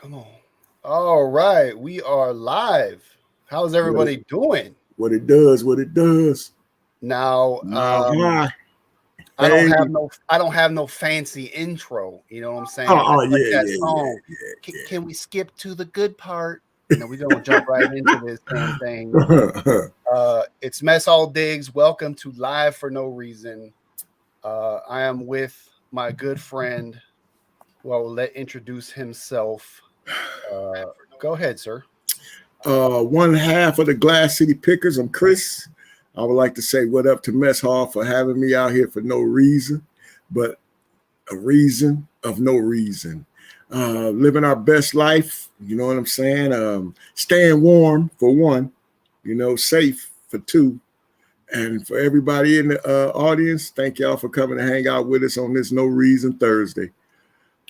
Come on. All right, we are live. How's What it, everybody doing? what it does. Now, Now, hi. I don't Hey. have no fancy intro. You know what I'm Oh, saying? Like yeah, that yeah, song. Can we skip to the good part? We're gonna jump right into this damn thing. yeah. It's Mess All Digs. Welcome to Live for No Reason. I am with my good friend, who I will let introduce himself. Go ahead, sir. One half of the Glass City Pickers. I'm Chris. I would like to say what up to Mess Hall for having me out here for no reason, but a reason of no reason. Living our best life, you know what I'm saying? Staying warm for one, safe for two. And for everybody in the audience, thank y'all for coming to hang out with us on this No Reason Thursday.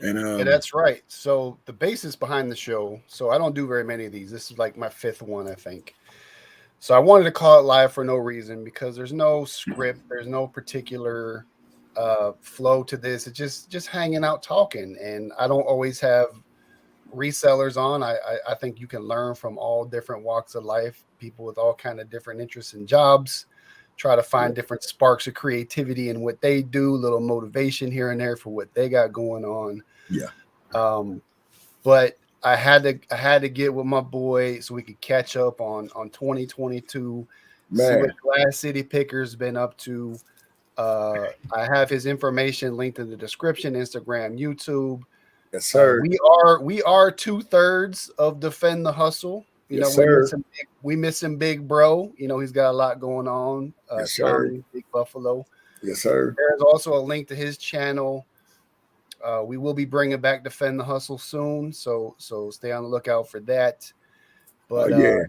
And Yeah, that's right. So the basis behind the show. So I don't do very many of these. This is like my fifth one, I think. So I wanted to call it Live for No Reason because there's no script, there's no particular flow to this. It's just hanging out talking, and I don't always have resellers on. I think you can learn from all different walks of life, people with all kind of different interests and jobs. Try to find different sparks of creativity in what they do, little motivation here and there for what they got going on. yeah, Um, but I had to get with my boy so we could catch up on 2022, see what man. Glass City Pickers been up to. I have his information linked in the description, Instagram, YouTube. Yes, sir. We are 2/3 of Defend the Hustle. Yes, We sir. missing Big Bro. He's got a lot going on. Yes, sir. Tommy Big Buffalo. Yes, sir. There's also a link to his channel. We will be bringing back Defend the Hustle soon, so stay on the lookout for that. Oh, But yeah.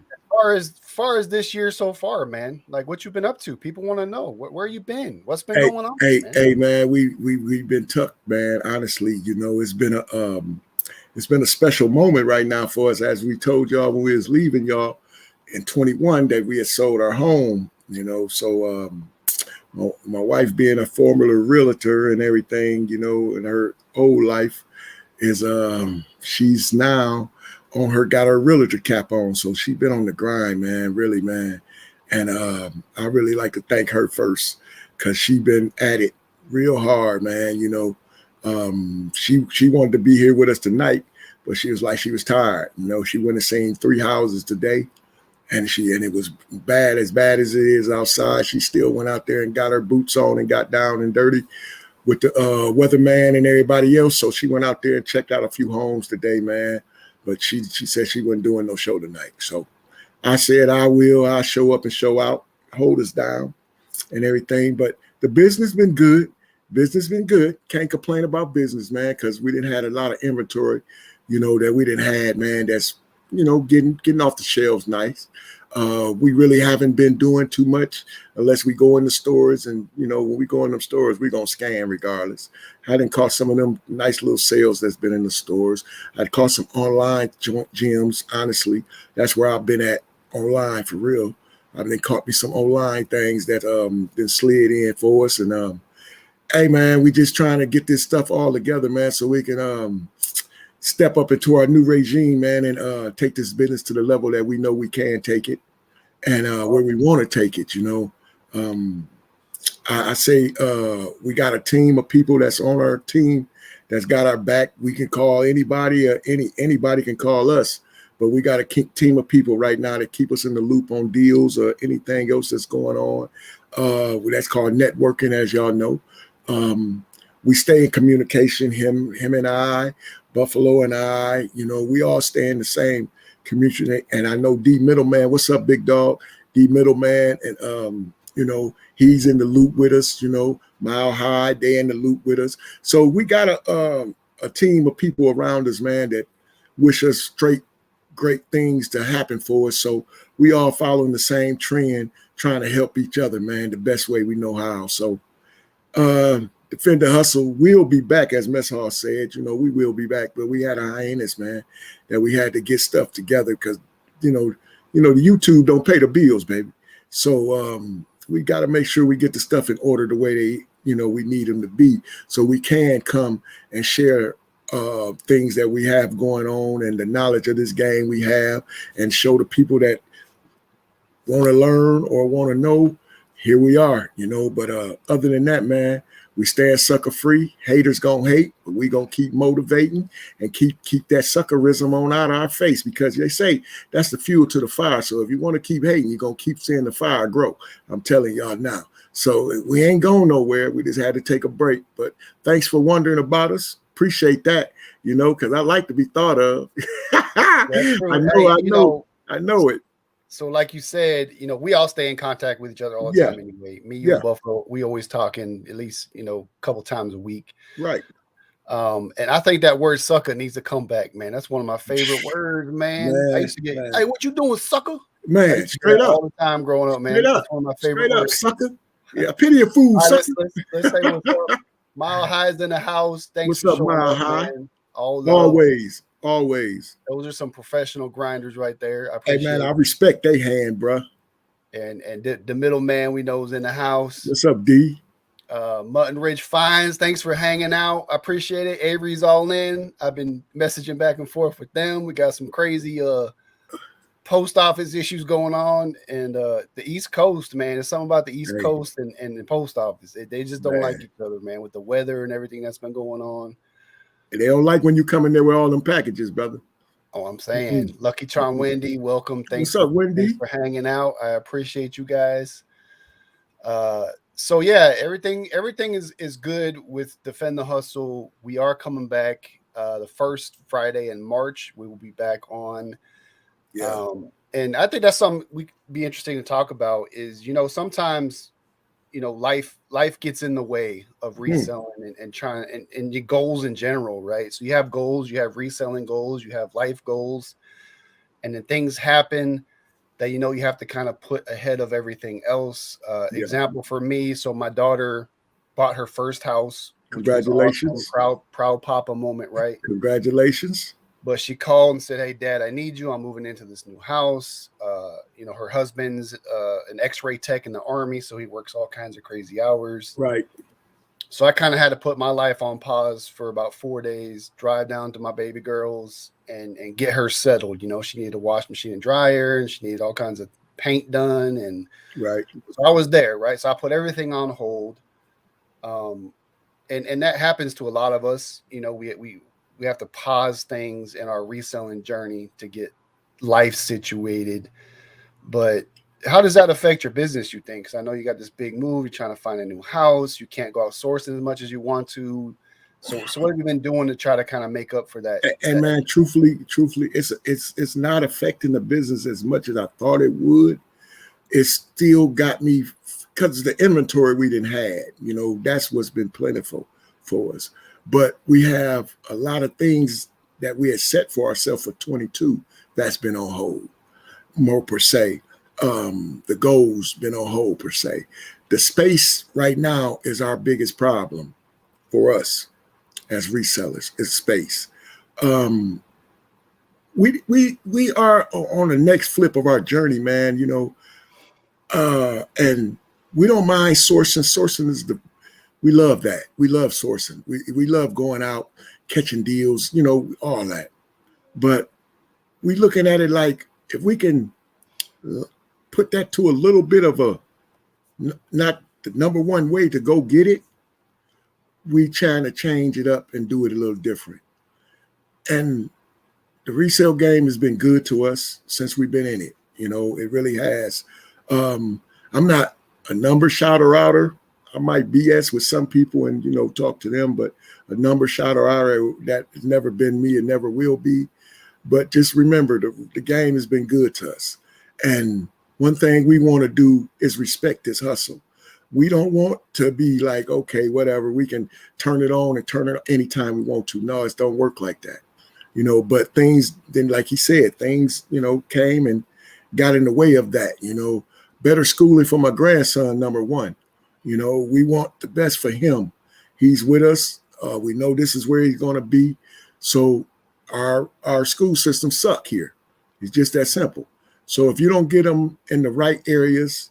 as far as this year so far, man, like what you been up to? People want to know where you been. What's been Hey, going on, hey, man? hey, man. We've been tucked, man. Honestly, it's been a special moment right now for us, as we told y'all when we was leaving y'all in 21 that we had sold our home. So my wife being a former realtor and everything, in her old life, is she's now on her got her realtor cap on, so she's been on the grind, man, really, man. And I really like to thank her first because she been at it real hard, man. She wanted to be here with us tonight, but she was like she was tired. She went and seen 3 houses today, and it was bad as it is outside. She still went out there and got her boots on and got down and dirty with the weatherman and everybody else. So she went out there and checked out a few homes today, man. But she said she wasn't doing no show tonight. So I said I'll show up and show out, hold us down and everything. But the business been good. Business been good. Can't complain about business, man, because we didn't have a lot of inventory, that we didn't have, man. That's getting off the shelves nice. We really haven't been doing too much unless we go in the stores, and when we go in them stores, we're gonna scan regardless. I didn't caught some of them nice little sales that's been in the stores. I'd caught some online gyms. Honestly, that's where I've been at online for real. I've been caught me some online things that been slid in for us, and hey man, we just trying to get this stuff all together, man, so we can step up into our new regime, man, and take this business to the level that we know we can take it, and where we want to take it. I say we got a team of people that's on our team that's got our back. We can call anybody, anybody can call us, but we got a team of people right now to keep us in the loop on deals or anything else that's going on. That's called networking, as y'all know. We stay in communication, him and I, Buffalo and I, we all stay in the same community. And I know D Middleman, what's up, big dog? D Middleman, and he's in the loop with us, Mile High, they in the loop with us. So we got a team of people around us, man, that wish us straight great things to happen for us. So we all following the same trend, trying to help each other, man, the best way we know how. So Defend the Hustle will be back, as Mess Hall said. We will be back, but we had a hiatus, man, that we had to get stuff together because, the YouTube don't pay the bills, baby. So we got to make sure we get the stuff in order the way they, we need them to be, so we can come and share things that we have going on and the knowledge of this game we have, and show the people that want to learn or want to know, here we are, But other than that, man, we stand sucker free. Haters gonna hate, but we gonna keep motivating and keep that suckerism on out of our face, because they say that's the fuel to the fire. So if you want to keep hating, you're gonna keep seeing the fire grow. I'm telling y'all now. So we ain't going nowhere. We just had to take a break. But thanks for wondering about us. Appreciate that, because I like to be thought of. That's true. I know it. So like you said, we all stay in contact with each other all the time anyway. Me, you, and Buffalo, we always talking at least, a couple times a week. Right. And I think that word sucker needs to come back, man. That's one of my favorite words, man. I used to get, hey, what you doing, sucker? Man, straight up. All the time growing up, man. That's one of my favorite words. Sucker. Yeah, pity your food, sucker. Let's say what's up. Mile High's in the house. Thanks what's for up, Mile up, High? Man. Always. Those are some professional grinders right there. I appreciate I respect their hand, bro. And the middleman we know is in the house. What's up, D? Mutton Ridge Fines, thanks for hanging out. I appreciate it. Avery's all in. I've been messaging back and forth with them. We got some crazy post office issues going on, and the East Coast, man. There's something about the East Coast and the post office. They just don't like each other, man, with the weather and everything that's been going on. They don't like when you come in there with all them packages, brother. Oh, I'm saying, Lucky Charm Wendy, welcome. What's up, Wendy? Thanks for hanging out. I appreciate you guys. So yeah, everything is good with Defend the Hustle. We are coming back the first Friday in March. We will be back on. Yeah. And I think that's something we be interesting to talk about is, sometimes, life gets in the way of reselling and trying and your goals in general, right? So you have goals, you have reselling goals, you have life goals, and then things happen that, you have to kind of put ahead of everything else. Example for me. So my daughter bought her first house. Congratulations. Awesome, proud papa moment, right? Congratulations. But she called and said, "Hey, Dad, I need you. I'm moving into this new house." Her husband's an X-ray tech in the Army, so he works all kinds of crazy hours. Right. So I kind of had to put my life on pause for about 4 days, drive down to my baby girl's and get her settled. She needed a wash machine and dryer, and she needed all kinds of paint done. And right. So I was there, right? So I put everything on hold. And that happens to a lot of us. We have to pause things in our reselling journey to get life situated. But how does that affect your business, you think? Because I know you got this big move. You're trying to find a new house. You can't go out sourcing as much as you want to. So what have you been doing to try to kind of make up for that? And man, truthfully, it's not affecting the business as much as I thought it would. It still got me, because the inventory we didn't have, that's what's been plentiful for us. But we have a lot of things that we had set for ourselves for 22 that's been on hold, more per se. The goals been on hold per se. The space right now is our biggest problem for us as resellers. It's space. We are on the next flip of our journey, man. And we don't mind sourcing. Sourcing is we love that. We love sourcing. We love going out, catching deals, all that. But we looking at it like, if we can put that to a little bit of not the number one way to go get it, we trying to change it up and do it a little different. And the resale game has been good to us since we've been in it. It really has. I'm not a number shouter outer. I might BS with some people and, talk to them, but a number shouter outer, that has never been me and never will be. But just remember, the game has been good to us. And one thing we want to do is respect this hustle. We don't want to be like, okay, whatever, we can turn it on and turn it anytime we want to. No, it don't work like that. But things, then like he said, things, came and got in the way of that. Better schooling for my grandson, number one. We want the best for him. He's with us. We know this is where he's going to be. So our school system suck here. It's just that simple. So if you don't get him in the right areas,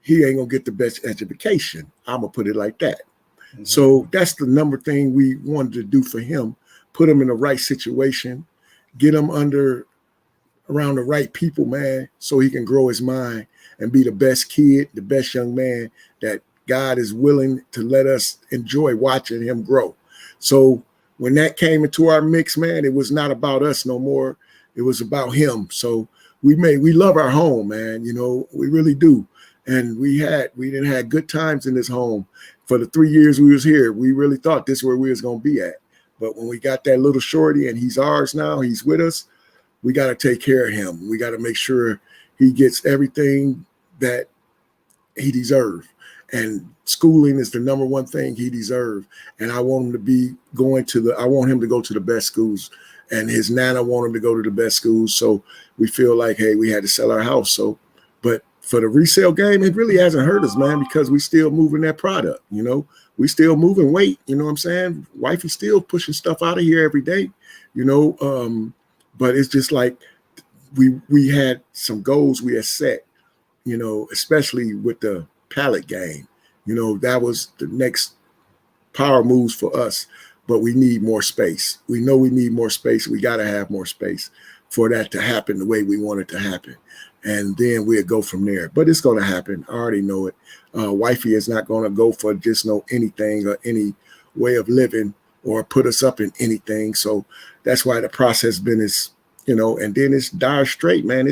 he ain't going to get the best education. I'm going to put it like that. Mm-hmm. So that's the number thing we wanted to do for him. put him in the right situation, get him around the right people, man, so he can grow his mind and be the best kid, the best young man that God is willing to let us enjoy watching him grow. So when that came into our mix, man, it was not about us no more. It was about him. So we love our home, man. You know, we really do. And we didn't have good times in this home. For the 3 years we was here, we really thought this is where we was going to be at. But when we got that little shorty and he's ours now, he's with us, we got to take care of him. We got to make sure he gets everything that he deserves. And schooling is the number one thing he deserves. And I want him to I want him to go to the best schools. And his nana want him to go to the best schools. So we feel like, hey, we had to sell our house. So, but for the resale game, it really hasn't hurt us, man, because we still moving that product. You know, we still moving weight. You know what I'm saying? Wifey's still pushing stuff out of here every day, you know. But it's just like we had some goals we had set, you know, especially with the pallet game. You know, that was the next power moves for us. But we need more space. We know we need more space. We got to have more space for that to happen the way we want it to happen. And then we'll go from there. But it's going to happen. I already know it. Wifey is not going to go for just anything or any way of living or put us up in anything. So that's why the process been you know, and then it's dire straight, man.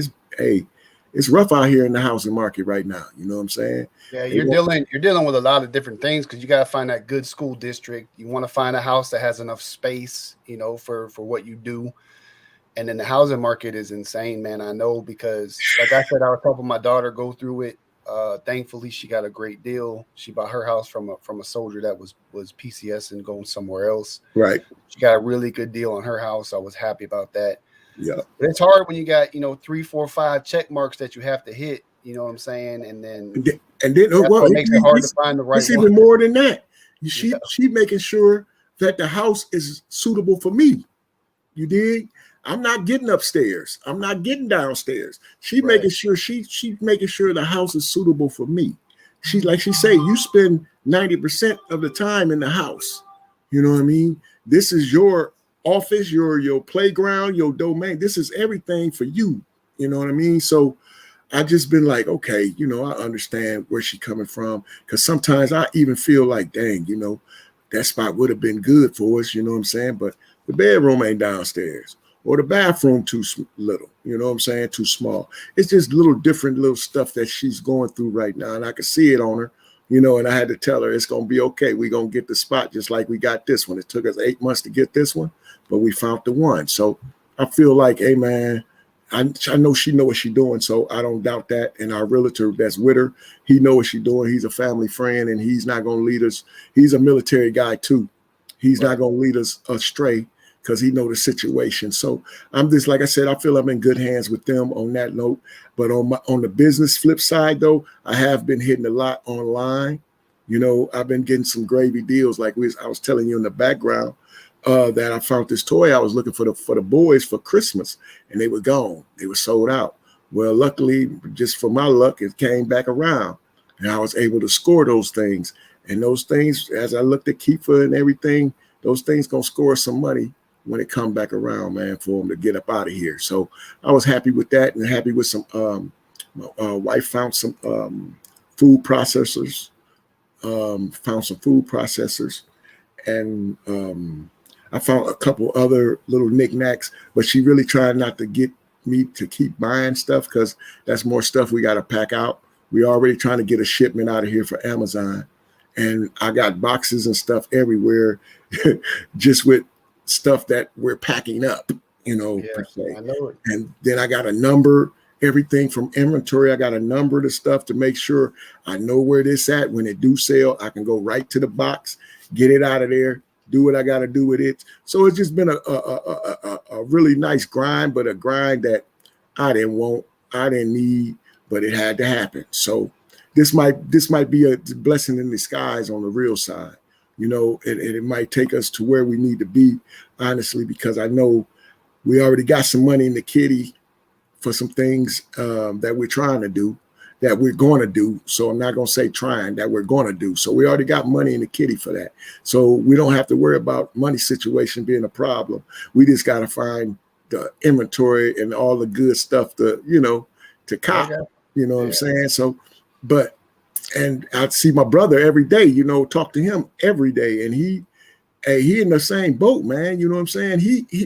It's rough out here in the housing market right now. You know what I'm saying? Yeah, you're dealing with a lot of different things because you got to find that good school district. You want to find a house that has enough space, you know, for what you do. And then the housing market is insane, man. I know because, like I said, I was helping my daughter go through it. Thankfully, she got a great deal. She bought her house from a soldier that was PCS and going somewhere else. Right. She got a really good deal on her house. I was happy about that. Yeah. But it's hard when you got, you know, 3, 4, 5 check marks that you have to hit. You know what I'm saying? And then well, it makes it hard to find the right it's one. Even more than that. She making sure that the house is suitable for me. You dig? I'm not getting upstairs. I'm not getting downstairs. She making sure she making sure the house is suitable for me. She, like she say, you spend 90% of the time in the house. You know what I mean? This is your office, your playground, your domain. This is everything for you. You know what I mean? So I just been like, okay, you know, I understand where she's coming from. Because sometimes I even feel like, dang, you know, that spot would have been good for us. You know what I'm saying? But the bedroom ain't downstairs. Or the bathroom too little, you know what I'm saying, too small. It's just different little stuff that she's going through right now. And I could see it on her, you know, and I had to tell her it's going to be okay. We're going to get the spot just like we got this one. It took us 8 months to get this one, but we found the one. So I feel like, hey, man, I know she know what she's doing, so I don't doubt that. And our realtor that's with her, he know what she's doing. He's a family friend, and he's not going to lead us. He's a military guy, too. He's not going to lead us astray, because he know the situation. So I'm just, like I said, I feel I'm in good hands with them on that note. But on the business flip side, though, I have been hitting a lot online. You know, I've been getting some gravy deals. Like I was telling you in the background, that I found this toy I was looking for the boys for Christmas, and they were gone. They were sold out. Well, luckily, just for my luck, it came back around, and I was able to score those things. And those things, as I looked at Keefer and everything, those things gonna score some money when it come back around, man, for them to get up out of here. So I was happy with that, and happy with some, my wife found some food processors, and I found a couple other little knickknacks, but she really tried not to get me to keep buying stuff, because that's more stuff we got to pack out. We already trying to get a shipment out of here for Amazon, and I got boxes and stuff everywhere just with stuff that we're packing up, you know, per se. I know it. And then I got a number, everything from inventory. I got a number of stuff to make sure I know where this at. When it do sell, I can go right to the box, get it out of there, do what I got to do with it. So it's just been a really nice grind, but a grind that I didn't want, I didn't need, but it had to happen. So this might be a blessing in disguise on the real side. You know, it might take us to where we need to be, honestly, because I know we already got some money in the kitty for some things that we're trying to do. that we're going to do. So I'm not going to say trying, that we're going to do. So we already got money in the kitty for that. So we don't have to worry about money situation being a problem. We just got to find the inventory and all the good stuff to, to cop, you know what I'm saying? So, and I see my brother every day, talk to him every day. And he in the same boat, man. You know what I'm saying?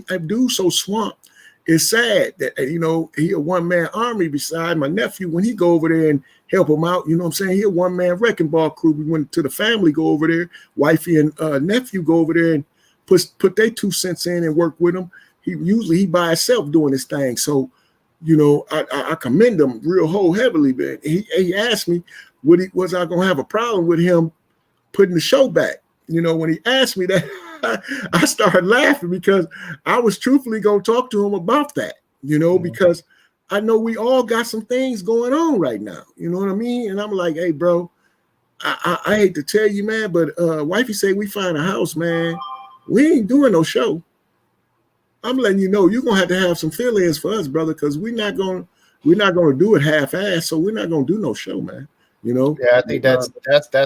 That dude's so swamped. It's sad that, he a one-man army beside my nephew. When he go over there and help him out, you know what I'm saying? He a one-man wrecking ball crew. We went to the family, go over there. Wifey and nephew go over there and put their 2 cents in and work with him. He by himself doing this thing. So, I commend him real wholeheartedly, man. He asked me, was I going to have a problem with him putting the show back? When he asked me that, I started laughing because I was truthfully going to talk to him about that, because I know we all got some things going on right now. You know what I mean? And I'm like, hey, bro, I hate to tell you, man, but wifey say we find a house, man. We ain't doing no show. I'm letting you know you're going to have some fill-ins for us, brother, because we're not going to do it half-assed. So we're not going to do no show, man. Yeah, I think that's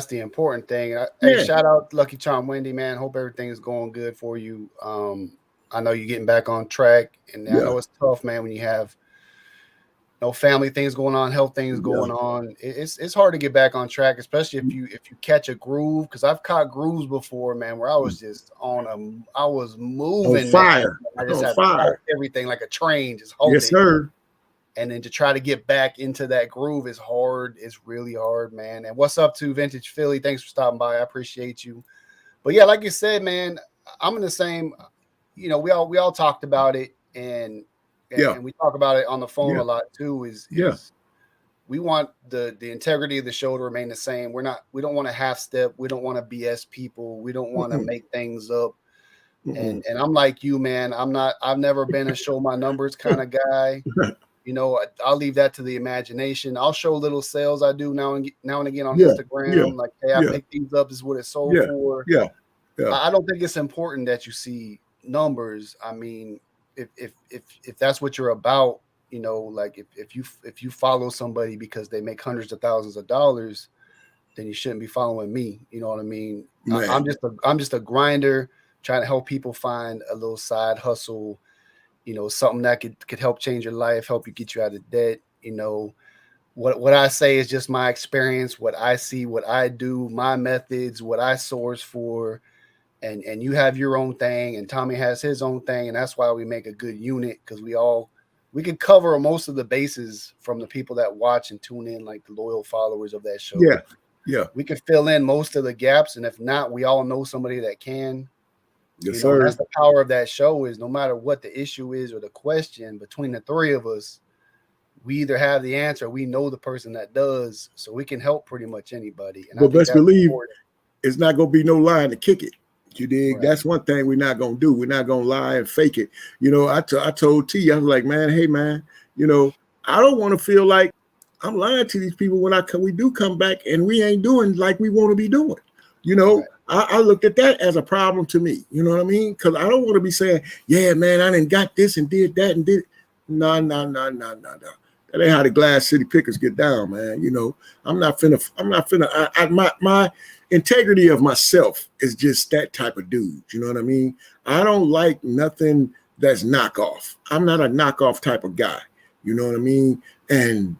the important thing. Hey, shout out Lucky Charm Wendy, man. Hope everything is going good for you. I know you're getting back on track, and I know it's tough, man, when you have family things going on, health things going on. It's hard to get back on track, especially if you catch a groove. Because I've caught grooves before, man, where I was just I was moving, on fire. Man. I just had to hold everything like a train, just hold it. Yes, sir. And then to try to get back into that groove is hard. It's really hard, man. And what's up to Vintage Philly? Thanks for stopping by. I appreciate you. But yeah, like you said, man, I'm in the same. We all talked about it, and we talk about it on the phone a lot too. Is we want the integrity of the show to remain the same. We don't want to half step. We don't want to BS people. We don't want to make things up. And I'm like you, man. I've never been a show my numbers kind of guy. I'll leave that to the imagination. I'll show little sales I do now and again on Instagram. Like, hey, I picked these up. This is what it's sold for. I don't think it's important that you see numbers. I mean, if that's what you're about, like if you follow somebody because they make hundreds of thousands of dollars, then you shouldn't be following me. You know what I mean? I'm just a grinder trying to help people find a little side hustle. Something that could help change your life, help you get you out of debt. What I say is just my experience, what I see, what I do, my methods, what I source for, and you have your own thing, and Tommy has his own thing, and that's why we make a good unit, because we can cover most of the bases from the people that watch and tune in, like the loyal followers of that show. We can fill in most of the gaps, and if not, we all know somebody that can. Yes, sir. That's the power of that show, is no matter what the issue is or the question, between the three of us, we either have the answer, or we know the person that does, so we can help pretty much anybody. And but best believe it's not going to be no line to kick it. You dig? Right. That's one thing we're not going to do. We're not going to lie and fake it. I told T, I was like, man, hey, man, I don't want to feel like I'm lying to these people when we do come back and we ain't doing like we want to be doing. Right. I looked at that as a problem to me. You know what I mean? Because I don't want to be saying, yeah, man, I didn't got this and did that and did. No. That ain't how the Glass City Pickers get down, man. I'm not finna. My integrity of myself is just that type of dude. You know what I mean? I don't like nothing that's knockoff. I'm not a knockoff type of guy. You know what I mean? And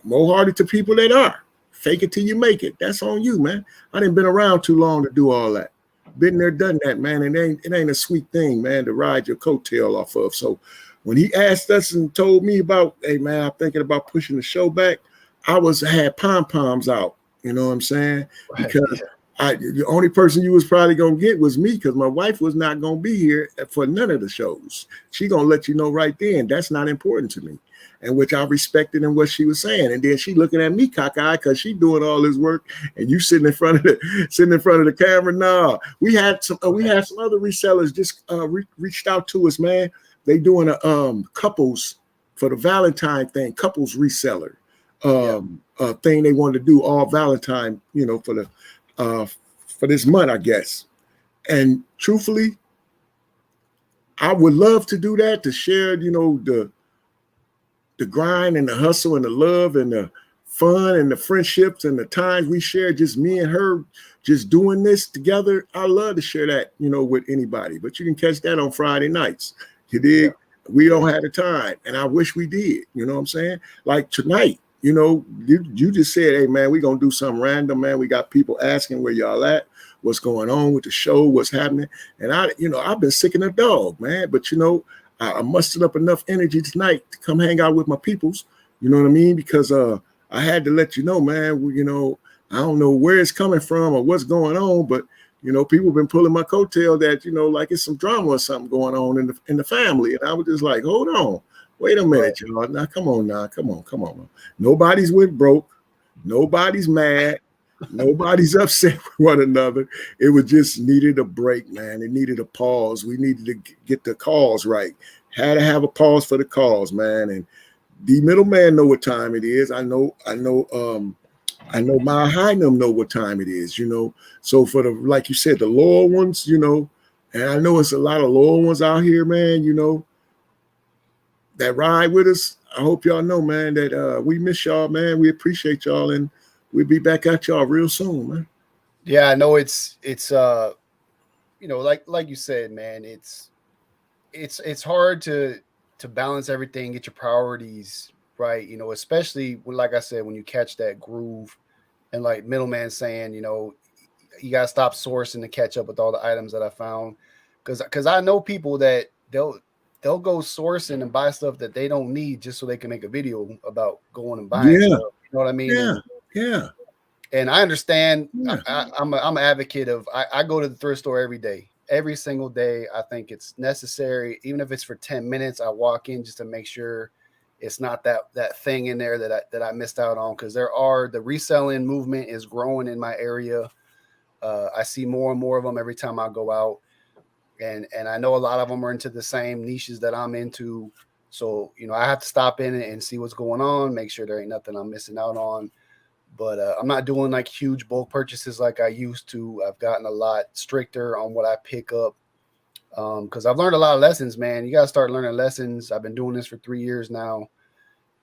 more hearted to people that are. Fake it till you make it. That's on you, man. I done been around too long to do all that. Been there, done that, man. And it ain't a sweet thing, man, to ride your coattail off of. So when he asked us and told me about, hey, man, I'm thinking about pushing the show back, I had pom-poms out. You know what I'm saying? Right. Because the only person you was probably going to get was me, because my wife was not going to be here for none of the shows. She going to let you know right then. That's not important to me. And which I respected in what she was saying. And then she looking at me cockeyed because she doing all this work, and you sitting in front of the camera. Nah, we had some other resellers just reached out to us, man. They doing a couples for the Valentine thing, couples reseller thing they wanted to do all Valentine, for this month, I guess. And truthfully, I would love to do that, to share, the grind and the hustle and the love and the fun and the friendships and the times we share, just me and her, just doing this together. I love to share that, with anybody. But you can catch that on Friday nights. You dig? Yeah. We don't have the time, and I wish we did. You know what I'm saying? Like tonight, you just said, hey man, we're gonna do something random, man. We got people asking where y'all at, what's going on with the show, what's happening. And I've been sick in the dog, man. But I mustered up enough energy tonight to come hang out with my peoples. You know what I mean? Because I had to let you know, man. I don't know where it's coming from or what's going on, but people have been pulling my coattail that like it's some drama or something going on in the family, and I was just like, hold on, wait a minute, y'all. Now, come on. Nobody's went broke. Nobody's mad. Nobody's upset with one another. It was just needed a break, man. It needed a pause. We needed to get the calls right. Had to have a pause for the calls, man. And the middleman know what time it is. I know my high them know what time it is, So for like you said, the loyal ones, and I know it's a lot of loyal ones out here, man, that ride with us. I hope y'all know, man, that we miss y'all, man. We appreciate y'all, and we'll be back at y'all real soon, man. Yeah, I know it's like you said, man, it's hard to balance everything, get your priorities right, especially when, like I said, when you catch that groove, and like middleman saying, you gotta stop sourcing to catch up with all the items that I found, because I know people that they'll go sourcing and buy stuff that they don't need just so they can make a video about going and buying stuff. You know what I mean? Yeah. And I understand. Yeah. I'm an advocate of. I go to the thrift store every day. Every single day. I think it's necessary, even if it's for 10 minutes. I walk in just to make sure it's not that thing in there that I missed out on, because the reselling movement is growing in my area. I see more and more of them every time I go out, and I know a lot of them are into the same niches that I'm into. So I have to stop in and see what's going on, make sure there ain't nothing I'm missing out on. But I'm not doing like huge bulk purchases like I used to. I've gotten a lot stricter on what I pick up, because I've learned a lot of lessons, man. You got to start learning lessons. I've been doing this for 3 years now,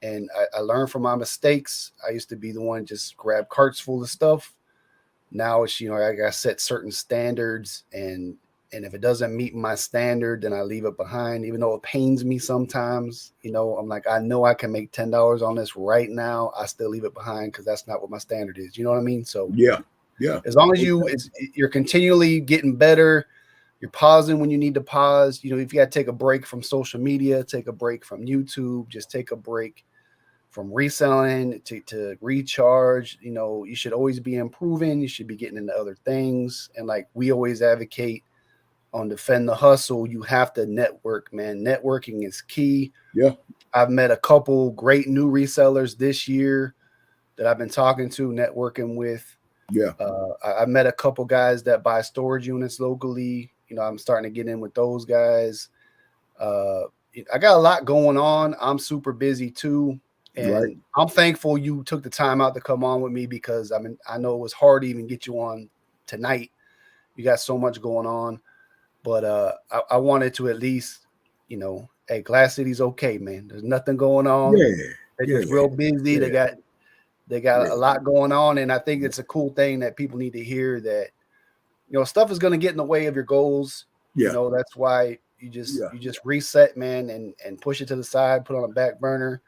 and I learned from my mistakes. I used to be the one just grab carts full of stuff. Now it's, I got to set certain standards, and if it doesn't meet my standard, then I leave it behind, even though it pains me sometimes. I'm like, I know I can make $10 on this right now. I still leave it behind because that's not what my standard is. You know what I mean? So yeah. As long as you're continually getting better, you're pausing when you need to pause. If you got to take a break from social media, take a break from YouTube, just take a break from reselling to recharge. You should always be improving. You should be getting into other things. And like we always advocate on Defend the Hustle, you have to network, man. Networking is key. Yeah. I've met a couple great new resellers this year that I've been talking to, networking with. Yeah. I've met a couple guys that buy storage units locally. I'm starting to get in with those guys. I got a lot going on. I'm super busy too. And right. I'm thankful you took the time out to come on with me, because I know it was hard to even get you on tonight. You got so much going on. But I wanted to at least, hey, Glass City's okay, man. There's nothing going on. Yeah. They're just real busy. Yeah. They got a lot going on. And I think it's a cool thing that people need to hear, that, stuff is going to get in the way of your goals. Yeah. That's why you just reset, man, and push it to the side, put on a back burner,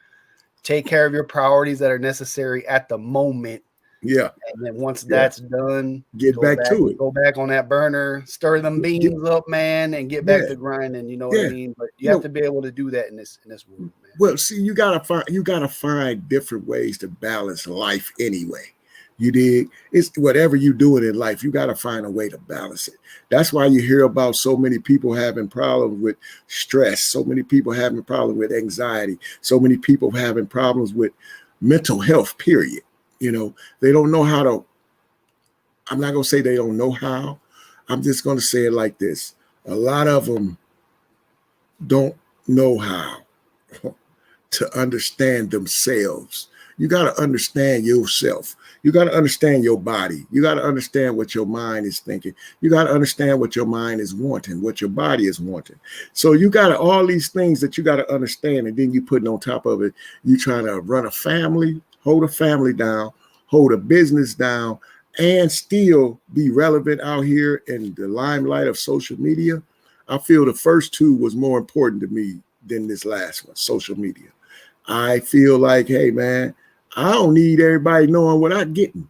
take care of your priorities that are necessary at the moment. Yeah. And then once that's done, get back to it. Go back on that burner, stir them beans up, man, and get back to grinding. You know what I mean? But you have to be able to do that in this world, man. Well, see, you gotta find different ways to balance life anyway. You dig? It's whatever you're doing in life, you gotta find a way to balance it. That's why you hear about so many people having problems with stress, so many people having problems with anxiety, so many people having problems with mental health, period. They don't know how to. I'm not going to say they don't know how. I'm just going to say it like this. A lot of them don't know how to understand themselves. You got to understand yourself. You got to understand your body. You got to understand what your mind is thinking. You got to understand what your mind is wanting, what your body is wanting. So you got all these things that you got to understand. And then you putting on top of it, you trying to run a family. hold a family down, hold a business down, and still be relevant out here in the limelight of social media, I feel the first two was more important to me than this last one, social media. I feel like, hey, man, I don't need everybody knowing what I'm getting.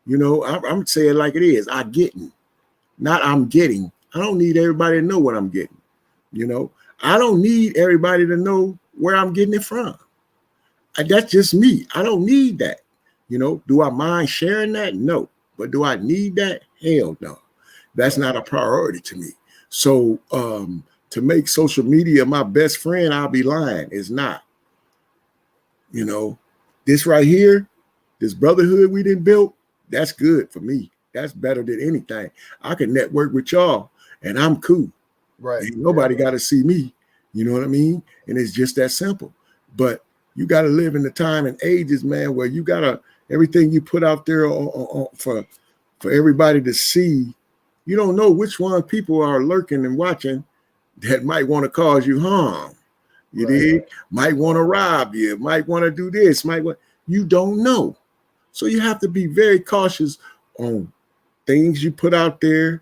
You know, I'm saying like it is. I getting, not I'm getting. I don't need everybody to know what I'm getting. You know, I don't need everybody to know where I'm getting it from. That's just me. I don't need that. You know, do I mind sharing that? No. But do I need that? Hell no. That's not a priority to me. So to make social media my best friend, I'll be lying. It's not. You know, this right here, this brotherhood we didn't build, that's good for me. That's better than anything. I can network with y'all and I'm cool. Right. Ain't nobody got to see me. You know what I mean? And it's just that simple. But you got to live in the time and ages, man, where you got to, everything you put out there for everybody to see, you don't know which one people are lurking and watching that might want to cause you harm. You dig? Might want to rob you, might want to do this, you don't know. So you have to be very cautious on things you put out there,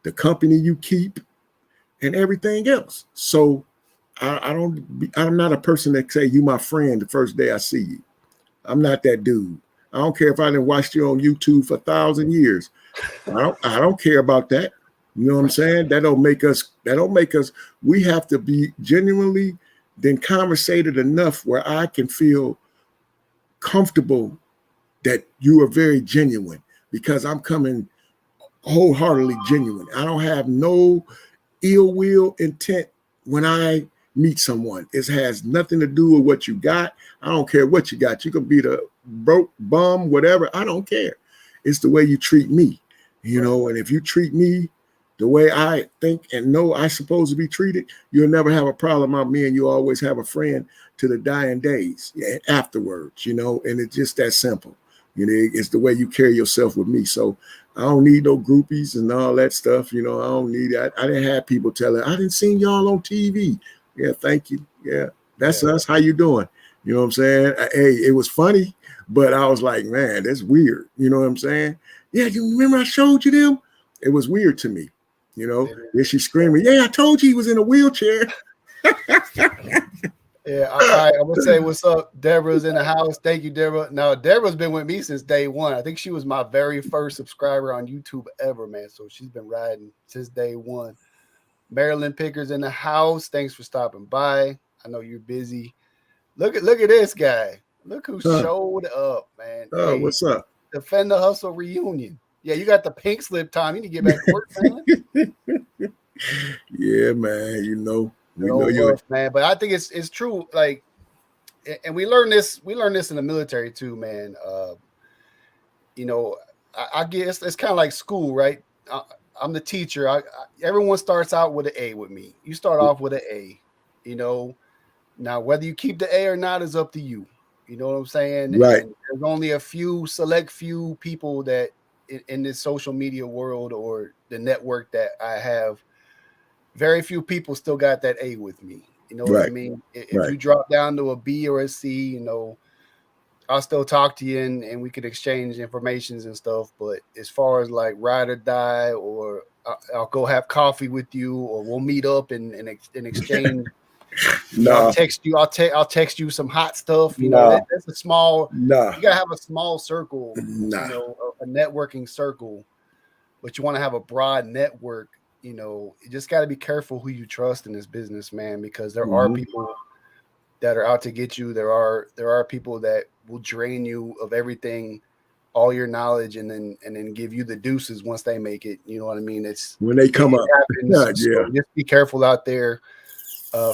the company you keep, and everything else. So I'm not a person that say you my friend the first day I see you. I'm not that dude. I don't care if I didn't watch you on YouTube for 1,000 years. I don't care about that. You know what I'm saying? That don't make us, we have to be genuinely then conversated enough where I can feel comfortable that you are very genuine, because I'm coming wholeheartedly genuine. I don't have no ill will intent when I meet someone. It has nothing to do with what you got. I don't care what you got. You can be the broke bum, whatever. I don't care. It's the way you treat me, you know. And if you treat me the way I think and know I'm supposed to be treated, you'll never have a problem out me, and you always have a friend to the dying days afterwards, you know. And it's just that simple. You know, it's the way you carry yourself with me. So I don't need no groupies and all that stuff. You know, I don't need that. I didn't have people telling, I didn't see y'all on TV. Yeah, thank you. Yeah, that's us. How you doing? You know what I'm saying? Hey, it was funny, but I was like, man, that's weird. You know what I'm saying? Yeah, you remember I showed you them? It was weird to me. You know, yeah, she's screaming, yeah, I told you he was in a wheelchair. Yeah, I would say what's up. Deborah's in the house. Thank you, Deborah. Now, Deborah's been with me since day one. I think she was my very first subscriber on YouTube ever, man. So she's been riding since day one. Marilyn Picker's in the house. Thanks for stopping by. I know you're busy. Look at this guy. Look who showed up, man. Oh, hey, what's up? Defend the Hustle reunion. Yeah, you got the pink slip time. You need to get back to work, man. Yeah, man. You know. We know you, man, but I think it's true. Like, and we learned this in the military too, man. You know, I guess it's kind of like school, right? I'm the teacher. Everyone starts out with an A with me. You start off with an A. You know, now whether you keep the A or not is up to you. You know what I'm saying? Right. And there's only a select few people that in this social media world or the network that I have. Very few people still got that A with me. You know what I mean? If you drop down to a B or a C, you know, I'll still talk to you and we could exchange informations and stuff. But as far as like ride or die, or I'll go have coffee with you, or we'll meet up and exchange. I'll text you. I'll text you some hot stuff. You know, that's a small. You gotta have a small circle. You know, a networking circle, but you want to have a broad network. You know, you just got to be careful who you trust in this business, man, because there are people that are out to get you. There are people that will drain you of everything, all your knowledge, and then give you the deuces once they make it. You know what I mean? It's when they come up. So just be careful out there.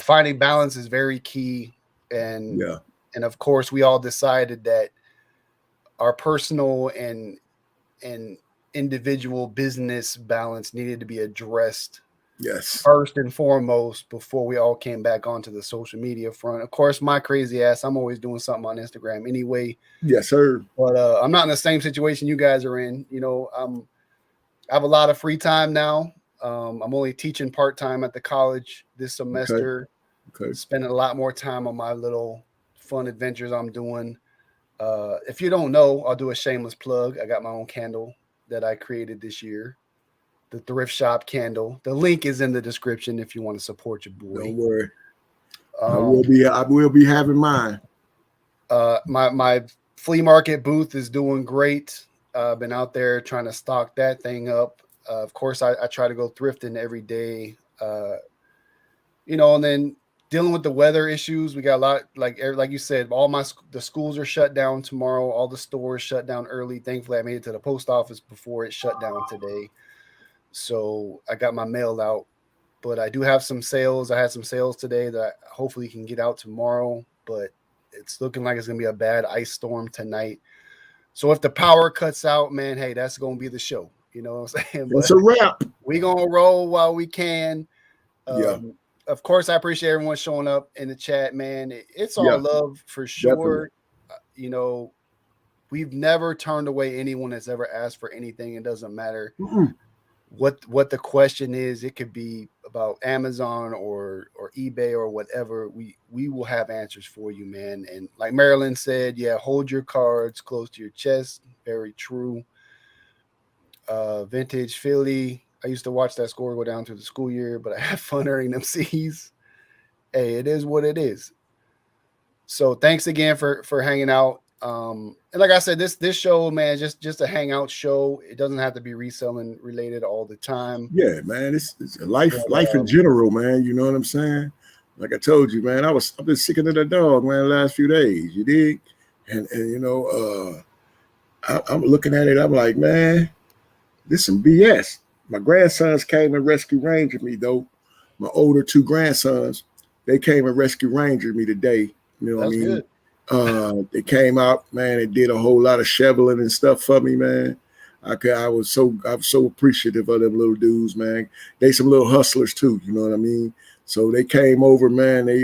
Finding balance is very key, and of course, we all decided that our personal and individual business balance needed to be addressed first and foremost before we all came back onto the social media front. Of course, my crazy ass, I'm always doing something on Instagram anyway. Yes, sir. But I'm not in the same situation you guys are in. You know, I have a lot of free time now. I'm only teaching part-time at the college this semester. Okay. Spending a lot more time on my little fun adventures I'm doing. If you don't know, I'll do a shameless plug. I got my own candle that I created this year, the Thrift Shop candle. The link is in the description if you want to support your boy. Don't worry. Um, I will be having mine. my flea market booth is doing great. I've been out there trying to stock that thing up. Of course, I try to go thrifting every day. And then dealing with the weather issues, we got a lot. Like you said, the schools are shut down tomorrow. All the stores shut down early. Thankfully, I made it to the post office before it shut down today, so I got my mail out. But I do have some sales. I had some sales today that I hopefully can get out tomorrow. But it's looking like it's gonna be a bad ice storm tonight. So if the power cuts out, man, hey, that's gonna be the show. You know what I'm saying? It's But a wrap. we gonna roll while we can. Yeah. Of course, I appreciate everyone showing up in the chat, man. It's all Yeah. love for Definitely. sure. We've never turned away anyone that's ever asked for anything. It doesn't matter what the question is. It could be about Amazon or eBay or whatever. We will have answers for you, man. And like Marilyn said, yeah, hold your cards close to your chest. Very true. Vintage Philly. I used to watch that score go down through the school year, but I had fun earning them C's. Hey, it is what it is. So thanks again for hanging out. And like I said, this show, man, just a hangout show. It doesn't have to be reselling related all the time. Yeah, man. It's life in general, man. You know what I'm saying? Like I told you, man, I've been sick of the dog, man, the last few days. You dig? And I'm looking at it, I'm like, man, this some BS. My grandsons came and rescue ranger me, though. My older two grandsons, they came and rescue ranger me today. You know what I mean? Good. They came out, man. They did a whole lot of shoveling and stuff for me, man. I'm so appreciative of them little dudes, man. They some little hustlers too, you know what I mean? So they came over, man. They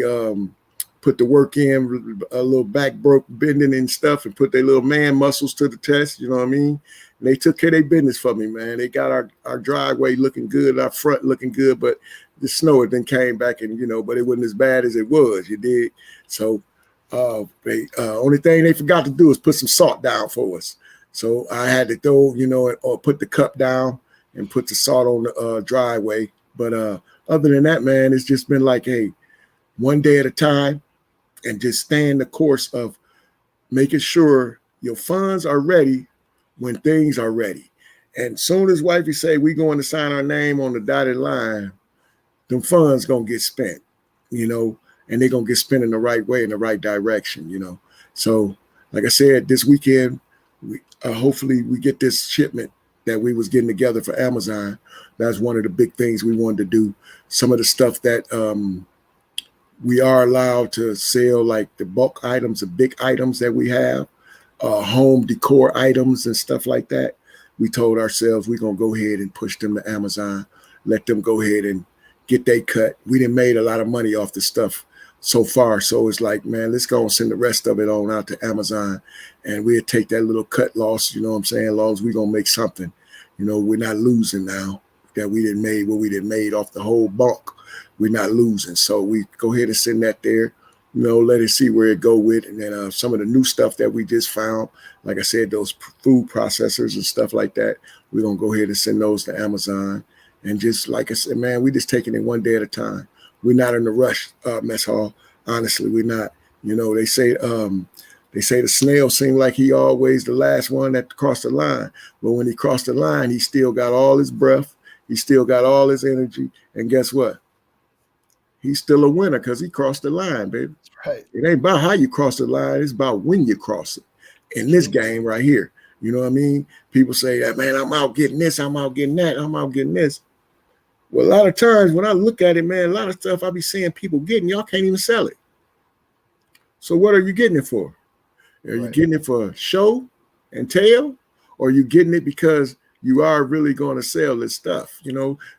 put the work in, a little back broke bending and stuff, and put their little man muscles to the test, you know what I mean? And they took care of their business for me, man. They got our driveway looking good, our front looking good, but the snow it then came back and, but it wasn't as bad as it was, you did. So only thing they forgot to do is put some salt down for us. So I had to throw, or put the cup down and put the salt on the driveway. But other than that, man, it's just been like, hey, one day at a time, and just staying the course of making sure your funds are ready when things are ready. And soon as wifey say we going to sign our name on the dotted line, them funds gonna get spent, and they're gonna get spent in the right way, in the right direction, So, like I said, this weekend, hopefully we get this shipment that we was getting together for Amazon. That's one of the big things we wanted to do. Some of the stuff that we are allowed to sell, like the bulk items, the big items that we have, home decor items and stuff like that. We told ourselves we're going to go ahead and push them to Amazon, let them go ahead and get their cut. We done made a lot of money off the stuff so far. So it's like, man, let's go and send the rest of it on out to Amazon, and we'll take that little cut loss, you know what I'm saying, as long as we're going to make something. We're not losing now that we didn't made what we didn't made off the whole bulk. We're not losing. So we go ahead and send that there, let it see where it go with. And then some of the new stuff that we just found, like I said, those food processors and stuff like that, we're going to go ahead and send those to Amazon. And just like I said, man, we just taking it one day at a time. We're not in a rush, mess hall. Honestly, we're not. They say the snail seemed like he always the last one that crossed the line. But when he crossed the line, he still got all his breath. He still got all his energy. And guess what? He's still a winner because he crossed the line, baby. That's right. It ain't about how you cross the line. It's about when you cross it. In this game right here, you know what I mean? People say that, man, I'm out getting this. I'm out getting that. I'm out getting this. Well, a lot of times when I look at it, man, a lot of stuff I be seeing people getting, y'all can't even sell it. So what are you getting it for? Are you getting it for show and tell? Or are you getting it because you are really going to sell this stuff,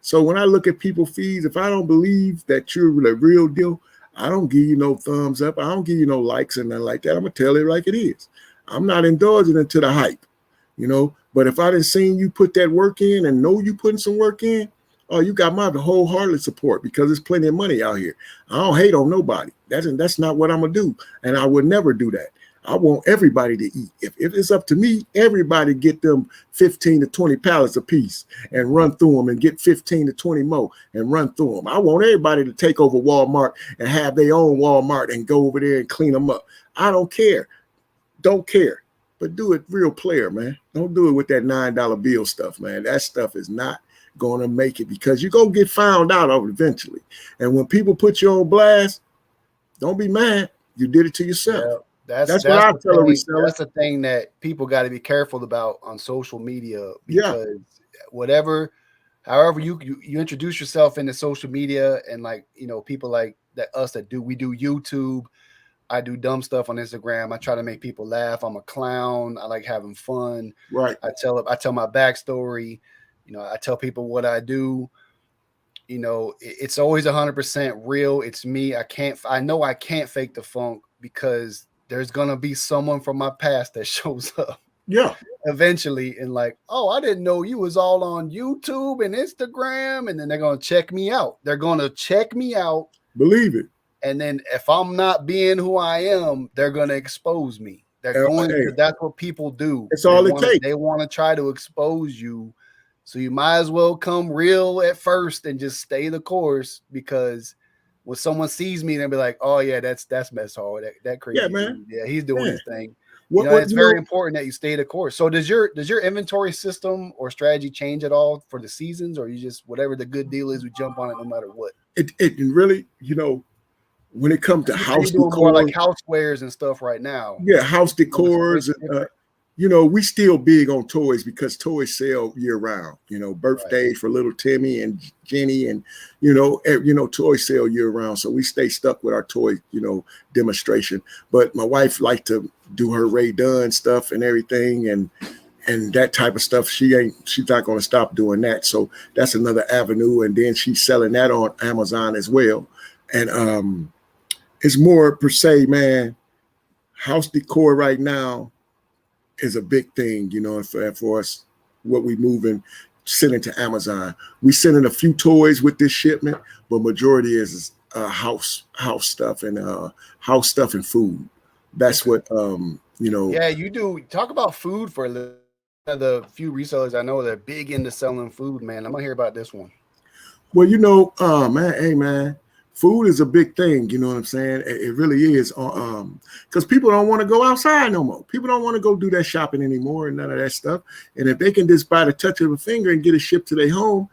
So when I look at people feeds, if I don't believe that you're the real deal, I don't give you no thumbs up. I don't give you no likes and nothing like that. I'm going to tell it like it is. I'm not indulging into the hype, But if I didn't seen you put that work in and know you putting some work in, oh, you got my wholehearted support because there's plenty of money out here. I don't hate on nobody. That's not what I'm going to do. And I would never do that. I want everybody to eat. If it's up to me, everybody get them 15 to 20 pallets a piece and run through them and get 15 to 20 more and run through them. I want everybody to take over Walmart and have their own Walmart and go over there and clean them up. I don't care. Don't care. But do it real player, man. Don't do it with that $9 bill stuff, man. That stuff is not going to make it, because you're going to get found out of it eventually. And when people put you on blast, don't be mad. You did it to yourself. Yeah. That's what I tell a reseller. That's the thing that people got to be careful about on social media, because however you introduce yourself into social media, and like, you know, people like that, us that we do YouTube. I do dumb stuff on Instagram. I try to make people laugh. I'm a clown. I like having fun. Right. I tell my backstory. You know, I tell people what I do. You know, it's always 100% real. It's me. I know I can't fake the funk, because there's going to be someone from my past that shows up. Yeah. Eventually, and like, oh, I didn't know you was all on YouTube and Instagram. And then they're going to check me out. They're going to check me out. Believe it. And then if I'm not being who I am, they're going to expose me. They're going to, that's what people do. It's all it takes. They want to try to expose you. So you might as well come real at first and just stay the course, because when someone sees me, they'll be like, "Oh yeah, that's Mess Hall. That crazy. Yeah, man. Dude. Yeah, he's doing his thing." It's very important that you stay the course. So does your inventory system or strategy change at all for the seasons, or you just, whatever the good deal is, we jump on it no matter what? It really, when it comes to house decor, more like housewares and stuff right now. Yeah, house decors. We still big on toys, because toys sell year round. Birthdays for little Timmy and Jenny, and toys sell year round. So we stay stuck with our toy, demonstration. But my wife liked to do her Ray Dunn stuff and everything, and that type of stuff. She's not going to stop doing that. So that's another avenue. And then she's selling that on Amazon as well. And it's more per se, man. House decor right now is a big thing, for us, what we moving, sending to Amazon. We sending a few toys with this shipment, but majority is house stuff and food. That's what Yeah, you do. Talk about food for a little. The few resellers I know that are big into selling food, man. I'm gonna hear about this one. Well, man, food is a big thing, you know what I'm saying? It really is, because people don't want to go outside no more. People don't want to go do that shopping anymore and none of that stuff. And if they can just by the touch of a finger and get it shipped to their home,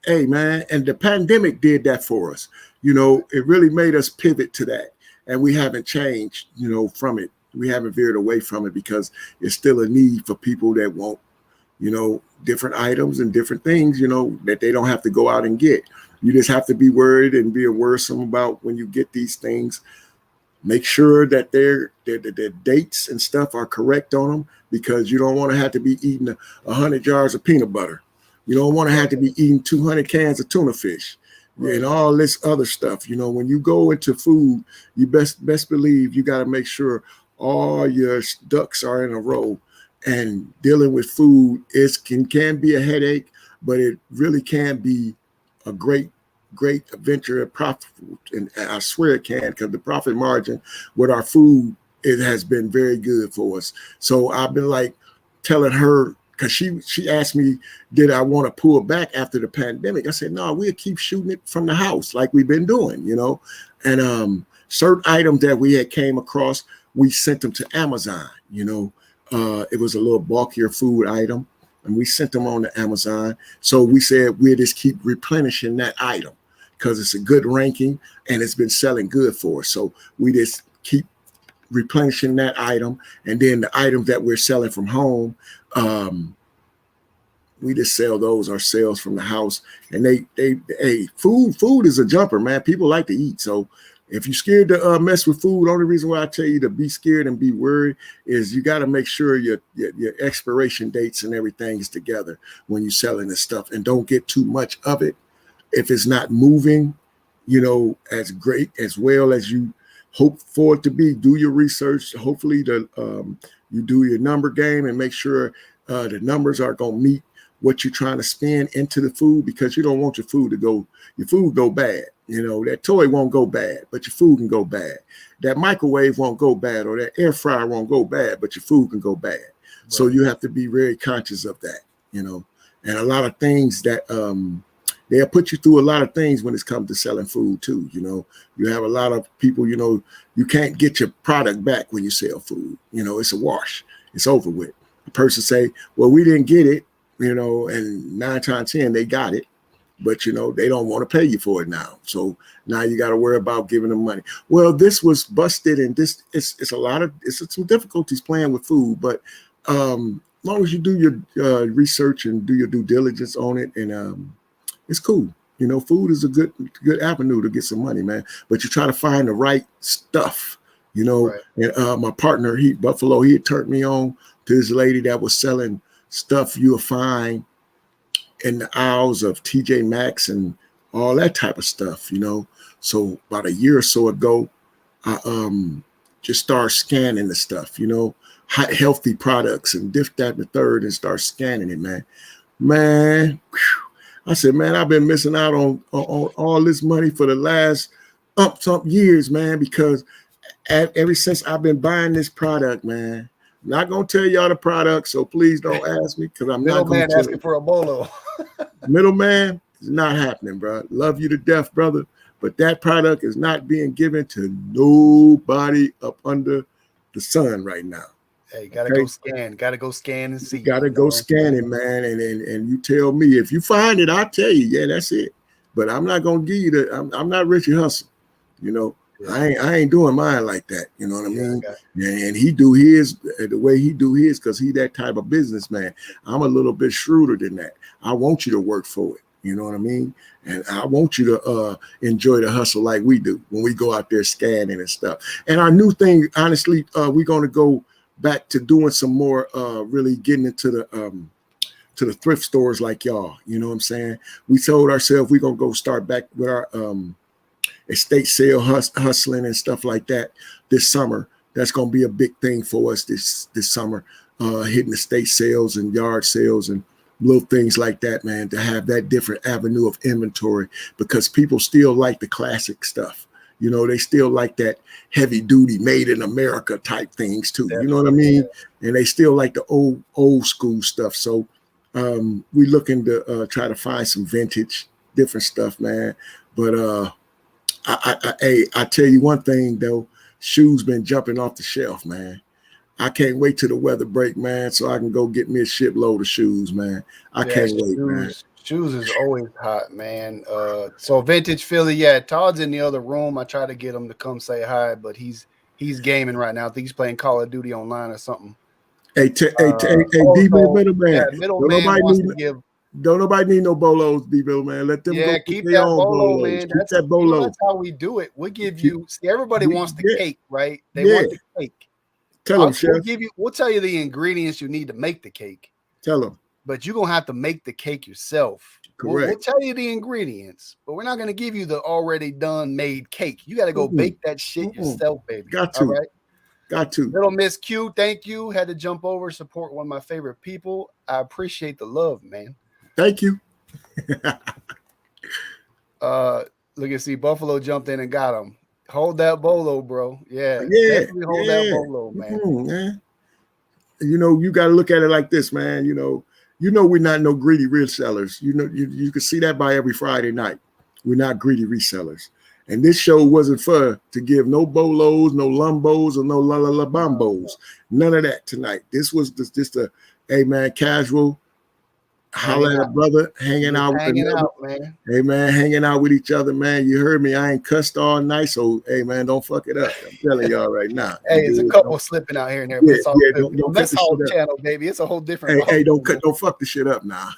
hey, man, and the pandemic did that for us. It really made us pivot to that. And we haven't changed, from it. We haven't veered away from it, because it's still a need for people that want, different items and different things, that they don't have to go out and get. You just have to be worried and be worrisome about when you get these things. Make sure that their dates and stuff are correct on them, because you don't want to have to be eating 100 jars of peanut butter. You don't want to have to be eating 200 cans of tuna fish, right, and all this other stuff. When you go into food, you best believe you got to make sure all your ducks are in a row. And dealing with food can be a headache, but it really can be a great adventure and profit, and I swear it can, because the profit margin with our food, it has been very good for us. So I've been like telling her, because she asked me, did I want to pull back after the pandemic? I said, no, we'll keep shooting it from the house like we've been doing, and certain items that we had came across, we sent them to Amazon. It was a little bulkier food item, and we sent them on to Amazon. So we said we'll just keep replenishing that item, because it's a good ranking and it's been selling good for us. So we just keep replenishing that item. And then the items that we're selling from home, we just sell those ourselves from the house. And food is a jumper, man. People like to eat. So if you're scared to mess with food, only reason why I tell you to be scared and be worried is you got to make sure your expiration dates and everything is together when you're selling this stuff, and don't get too much of it. If it's not moving, as great as well as you hope for it to be, do your research. Hopefully you do your number game and make sure the numbers are going to meet what you're trying to spend into the food, because you don't want your food go bad. You know, that toy won't go bad, but your food can go bad. That microwave won't go bad, or that air fryer won't go bad, but your food can go bad. Right. So you have to be very conscious of that, you know. And a lot of things that they'll put you through a lot of things when it comes to selling food too. You know, you have a lot of people, you know, you can't get your product back when you sell food. You know, it's a wash. It's over with. The person say, well, we didn't get it, you know, and 9 times 10 they got it. But, you know, they don't want to pay you for it now. So now you got to worry about giving them money. Well, this was busted, and this it's some difficulties playing with food. But as long as you do your research and do your due diligence on it, and it's cool. You know, food is a good avenue to get some money, man. But you try to find the right stuff. You know, right. And my partner, Buffalo, he had turned me on to this lady that was selling stuff you'll find in the aisles of TJ Maxx and all that type of stuff, you know. So about a year or so ago, I just started scanning the stuff, you know, healthy products and this, that, and the third, and start scanning it, man. Man, I said, man, I've been missing out on all this money for the last some years, man, because ever since I've been buying this product, man. Not gonna tell y'all the product, so please don't ask me, because I'm not gonna asking for a bolo. Middleman is not happening, bro. Love you to death, brother, but that product is not being given to nobody up under the sun right now. Hey, gotta go scan and see. Gotta go scan it, man, and you tell me if you find it. I'll tell you, yeah, that's it. But I'm not gonna give you I'm not Richie Hustle, you know. Yeah. I ain't doing mine like that. You know what I mean? And he do his the way he do his, because he that type of businessman. I'm a little bit shrewder than that. I want you to work for it. You know what I mean? And I want you to enjoy the hustle like we do when we go out there scanning and stuff. And our new thing, honestly, we're going to go back to doing some more, really getting into the thrift stores like y'all. You know what I'm saying? We told ourselves we're going to go start back with our estate sale hustling and stuff like that this summer. That's going to be a big thing for us this summer, hitting estate sales and yard sales and little things like that, man, to have that different avenue of inventory, because people still like the classic stuff. You know, they still like that heavy duty made in America type things too. Definitely. You know what I mean? And they still like the old school stuff. So we're looking to try to find some vintage, different stuff, man. But I tell you one thing though, shoes been jumping off the shelf, man. I can't wait till the weather break, man, so I can go get me a shipload of shoes, man. I can't wait, man. Shoes is always hot, man. So vintage Philly, Todd's in the other room. I try to get him to come say hi, but he's gaming right now. I think he's playing Call of Duty online or something. Hey, Middleman. Don't nobody need no bolos, D Middleman. Let them go. Keep that bolo, man. That's how we do it. We'll give you. See, everybody wants the cake, right? They want the cake. Tell them, Chef. We'll tell you the ingredients you need to make the cake. Tell them. But you're going to have to make the cake yourself. Correct. We'll tell you the ingredients, but we're not going to give you the already done made cake. You got to go bake that shit yourself, baby. Got to. All right? Got to. Little Miss Q, thank you. Had to jump over, support one of my favorite people. I appreciate the love, man. Thank you. Look and see, Buffalo jumped in and got him. Hold that bolo, bro. Definitely hold that bolo, man. Man. You know, you got to look at it like this, man. You know, we're not no greedy resellers. You know, you can see that by every Friday night. We're not greedy resellers. And this show wasn't for to give no bolos, no lumbos, or no la la la bombos. None of that tonight. This was just a, hey man, casual. Holla at a brother, hanging out with man. Hey man, hanging out with each other, man. You heard me. I ain't cussed all night, so hey man, don't fuck it up. I'm telling y'all right now. Hey, it's a couple slipping out here and there. Don't that's whole channel, baby. It's a whole different. Hey, don't fuck the shit up now.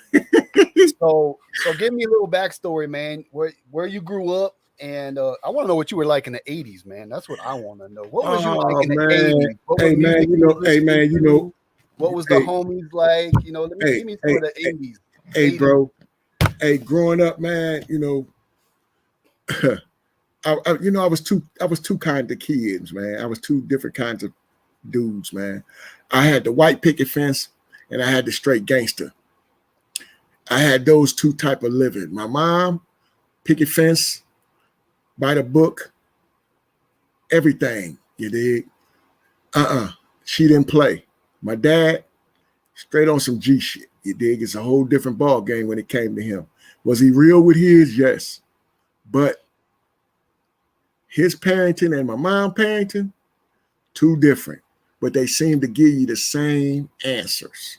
so give me a little backstory, man. Where you grew up, and I want to know what you were like in the '80s, man. That's what I want to know. What was you like in the '80s? Hey man, you know. What was the homies like? You know, let me give me some of the 80s. Hey, bro. Hey, growing up, man, you know, I was two kinds of kids, man. I was two different kinds of dudes, man. I had the white picket fence and I had the straight gangster. I had those two type of living. My mom, picket fence, by the book, everything. You dig? She didn't play. My dad, straight on some G shit. You dig? It's a whole different ball game when it came to him. Was he real with his? Yes. But his parenting and my mom parenting, two different. But they seem to give you the same answers.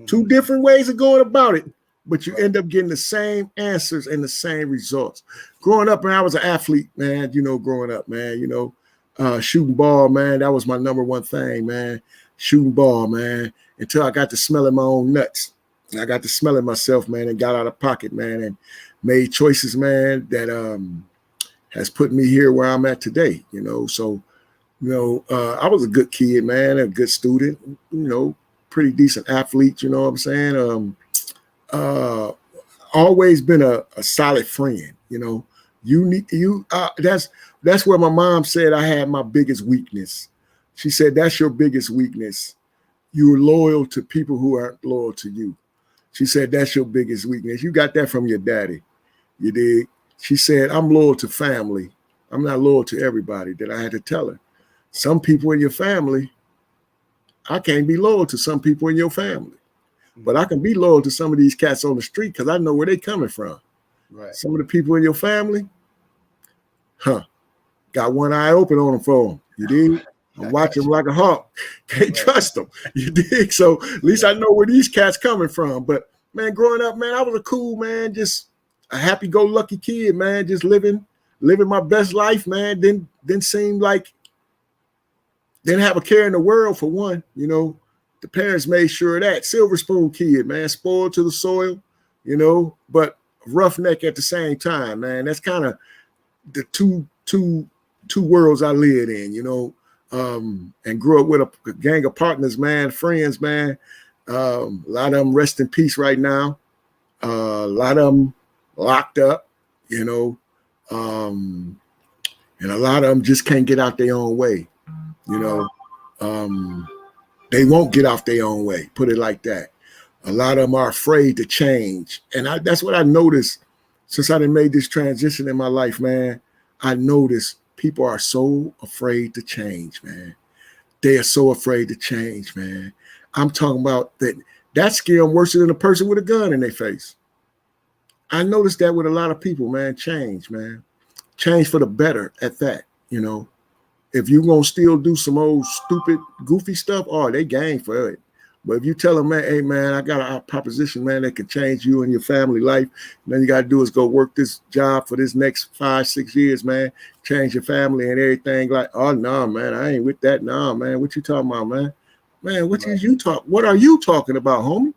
Two different ways of going about it, but you end up getting the same answers and the same results. Growing up, man, I was an athlete, man. Growing up, man, shooting ball, man, that was my number one thing, man. Shooting ball, man, until I got to smelling my own nuts. I got to smelling myself, man, and got out of pocket, man, and made choices, man, that has put me here where I'm at today, So, I was a good kid, man, a good student, pretty decent athlete, you know what I'm saying? Always been a solid friend, that's where my mom said I had my biggest weakness. She said, that's your biggest weakness. You're loyal to people who aren't loyal to you. She said, that's your biggest weakness. You got that from your daddy. You dig? She said, I'm loyal to family. I'm not loyal to everybody. That I had to tell her. Some people in your family, I can't be loyal to some people in your family, but I can be loyal to some of these cats on the street because I know where they coming from. Right. Some of the people in your family, got one eye open on them for them. You dig? I'm watching them like a hawk. Can't trust them. You dig? So at least I know where these cats coming from. But man, growing up, man, I was a cool man, just a happy-go-lucky kid, man, just living my best life, man. Didn't seem like didn't have a care in the world for one. The parents made sure of that. Silver spoon kid, man, spoiled to the soil, but roughneck at the same time, man. That's kind of the two worlds I lived in, and grew up with a gang of partners, man, friends, man. A lot of them rest in peace right now. A lot of them locked up, and a lot of them just can't get out their own way. They won't get off their own way, put it like that. A lot of them are afraid to change. And that's what I noticed since I done made this transition in my life, man. I noticed people are so afraid to change, man. They are so afraid to change, man. I'm talking about that scare them worse than a person with a gun in their face. I noticed that with a lot of people, man. Change, man. Change for the better at that, If you're going to still do some old stupid, goofy stuff, they game for it. But if you tell them, man, hey, man, I got a proposition, man, that can change you and your family life. And then you got to do is go work this job for this next 5-6 years, man. Change your family and everything. Like, oh, no, man, I ain't with that. No, man, what you talking about, man? Man, what are you talking about, homie?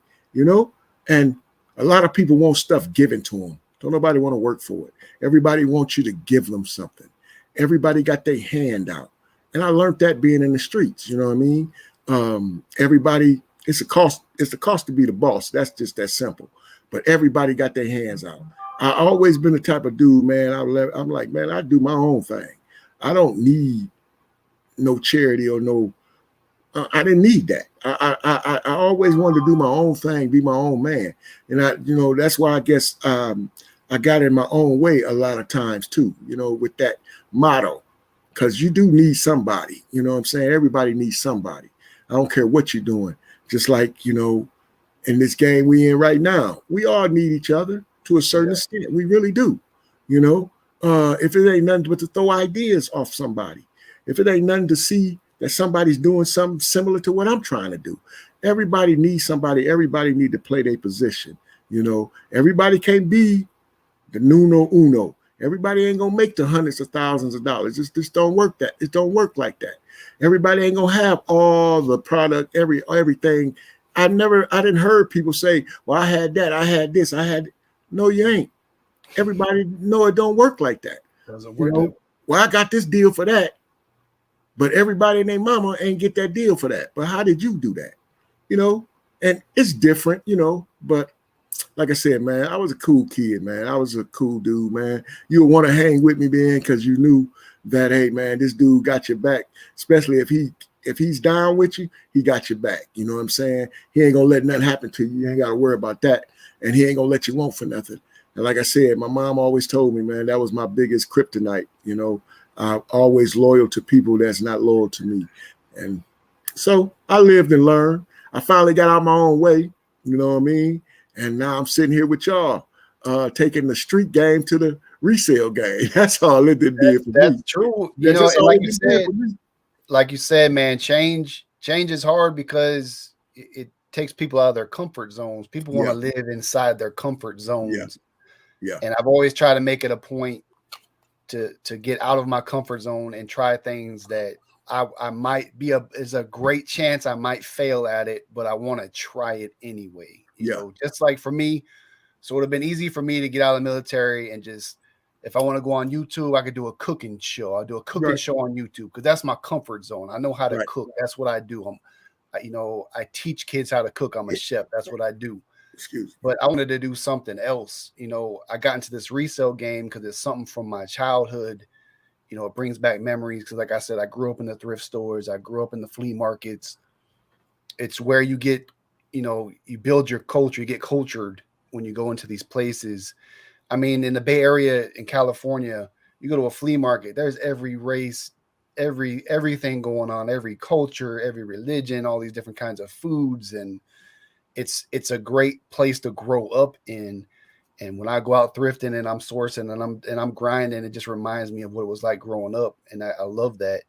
And a lot of people want stuff given to them. Don't nobody want to work for it. Everybody wants you to give them something. Everybody got their hand out. And I learned that being in the streets, you know what I mean? Everybody, it's the cost to be the boss. That's just that simple. But everybody got their hands out. I always been the type of dude, man. I'm like, man, I do my own thing. I don't need no charity or no, I didn't need that. I always wanted to do my own thing, be my own man. And that's why I guess I got in my own way a lot of times too, with that motto, because you do need somebody, you know what I'm saying? Everybody needs somebody. I don't care what you're doing. Just like, in this game we in right now, we all need each other to a certain extent. We really do, if it ain't nothing but to throw ideas off somebody, if it ain't nothing to see that somebody's doing something similar to what I'm trying to do. Everybody needs somebody. Everybody need to play their position. Everybody can't be the numero uno. Everybody ain't gonna make the hundreds of thousands of dollars. It just don't work that. It don't work like that. Everybody ain't gonna have all the product, everything. I didn't heard people say, well, I had that, I had this, I had. No, you ain't. Everybody know it don't work like that. Doesn't work. Well, I got this deal for that, but everybody and their mama ain't get that deal for that. But how did you do that? And it's different, but like I said, man, I was a cool kid, man. I was a cool dude, man. You would want to hang with me, man, because you knew that, hey, man, this dude got your back, especially if he's down with you, he got your back. You know what I'm saying? He ain't going to let nothing happen to you. You ain't got to worry about that. And he ain't going to let you want for nothing. And like I said, my mom always told me, man, that was my biggest kryptonite. You know, I'm always loyal to people that's not loyal to me. And so I lived and learned. I finally got out my own way, you know what I mean? And now I'm sitting here with y'all, taking the street game to the resale game. That's all it did for That's me. true. You That's know, just and all it did for me. like you said, man, change is hard because it takes people out of their comfort zones. People want Yeah, to live inside their comfort yeah, zones. yeah, And I've always tried to make it a point to get out of my comfort zone and try things that I might be is a great chance I might fail at it, but I want to try it anyway. You yeah. know, just like for me, so it would have been easy for me to get out of the military and just, if I want to go on YouTube, I could do a cooking show. I'll do a cooking Right, show on YouTube because that's my comfort zone. I know how to right. cook. That's what I do. You know, I teach kids how to cook. I'm a chef. That's what I do. Excuse me. But I wanted to do something else. You know, I got into this resale game because it's something from my childhood. You know, it brings back memories because, like I said, I grew up in the thrift stores. I grew up in the flea markets. It's where you get, you know, you build your culture. You get cultured when you go into these places. I mean, in the Bay Area in California, you go to a flea market, there's every race, everything going on, every culture, every religion, all these different kinds of foods, and it's a great place to grow up in. And when I go out thrifting and I'm sourcing and I'm grinding, it just reminds me of what it was like growing up, and I love that.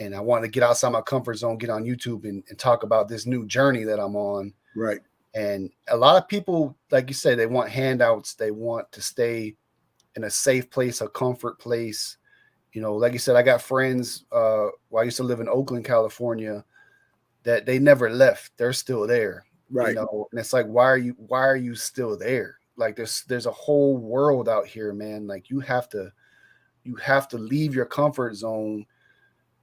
And I want to get outside my comfort zone, get on YouTube and talk about this new journey that I'm on. Right. And a lot of people, like you said, they want handouts. They want to stay in a safe place, a comfort place. You know, like you said, I got friends. I used to live in Oakland, California, that they never left. They're still there. You Right. know, and it's like, why are you still there? Like there's a whole world out here, man. Like you have to leave your comfort zone.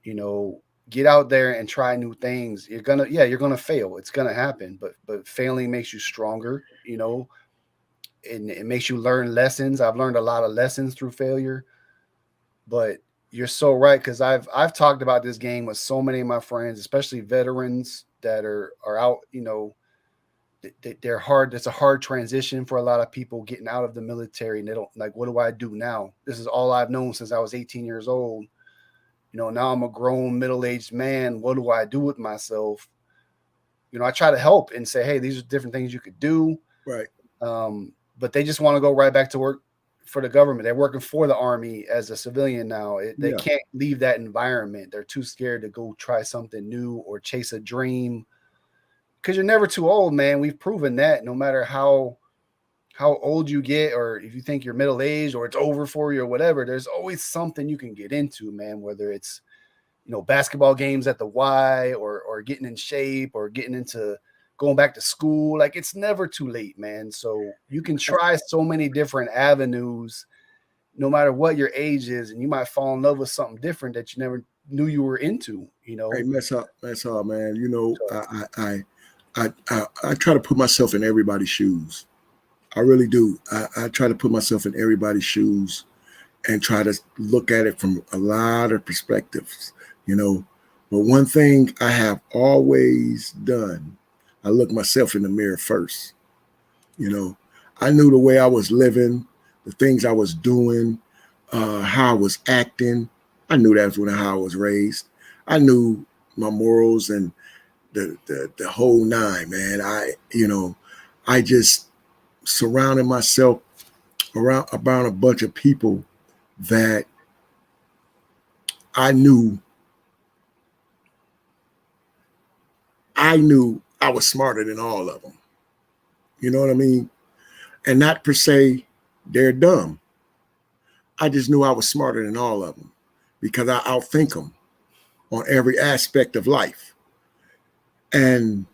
You know, get out there and try new things. You're gonna fail. It's gonna happen, but failing makes you stronger. You know, and it makes you learn lessons. I've learned a lot of lessons through failure, but you're so right because I've talked about this game with so many of my friends, especially veterans that are out. You know, they're hard. It's a hard transition for a lot of people getting out of the military, and they don't like. What do I do now? This is all I've known since I was 18 years old. You know, now I'm a grown middle-aged man. What do I do with myself? You know, I try to help and say, hey, these are different things you could do. Right. But they just want to go right back to work for the government. They're working for the army as a civilian now. They Yeah. can't leave that environment. They're too scared to go try something new or chase a dream because you're never too old, man. We've proven that no matter how old you get or if you think you're middle aged or it's over for you or whatever, there's always something you can get into, man, whether it's, you know, basketball games at the Y or getting in shape or getting into going back to school. Like it's never too late, man. So you can try so many different avenues, no matter what your age is, and you might fall in love with something different that you never knew you were into, you Hey, know. mess up, man. You know, So I try to put myself in everybody's shoes. I really do. I try to put myself in everybody's shoes and try to look at it from a lot of perspectives, you know. But one thing I have always done, I look myself in the mirror first. You know, I knew the way I was living, the things I was doing, how I was acting. I knew that's how I was raised. I knew my morals and the whole nine, man. I just surrounded myself around a bunch of people that I knew I was smarter than all of them. You know what I mean? And not per se they're dumb. I just knew I was smarter than all of them because I outthink them on every aspect of life. And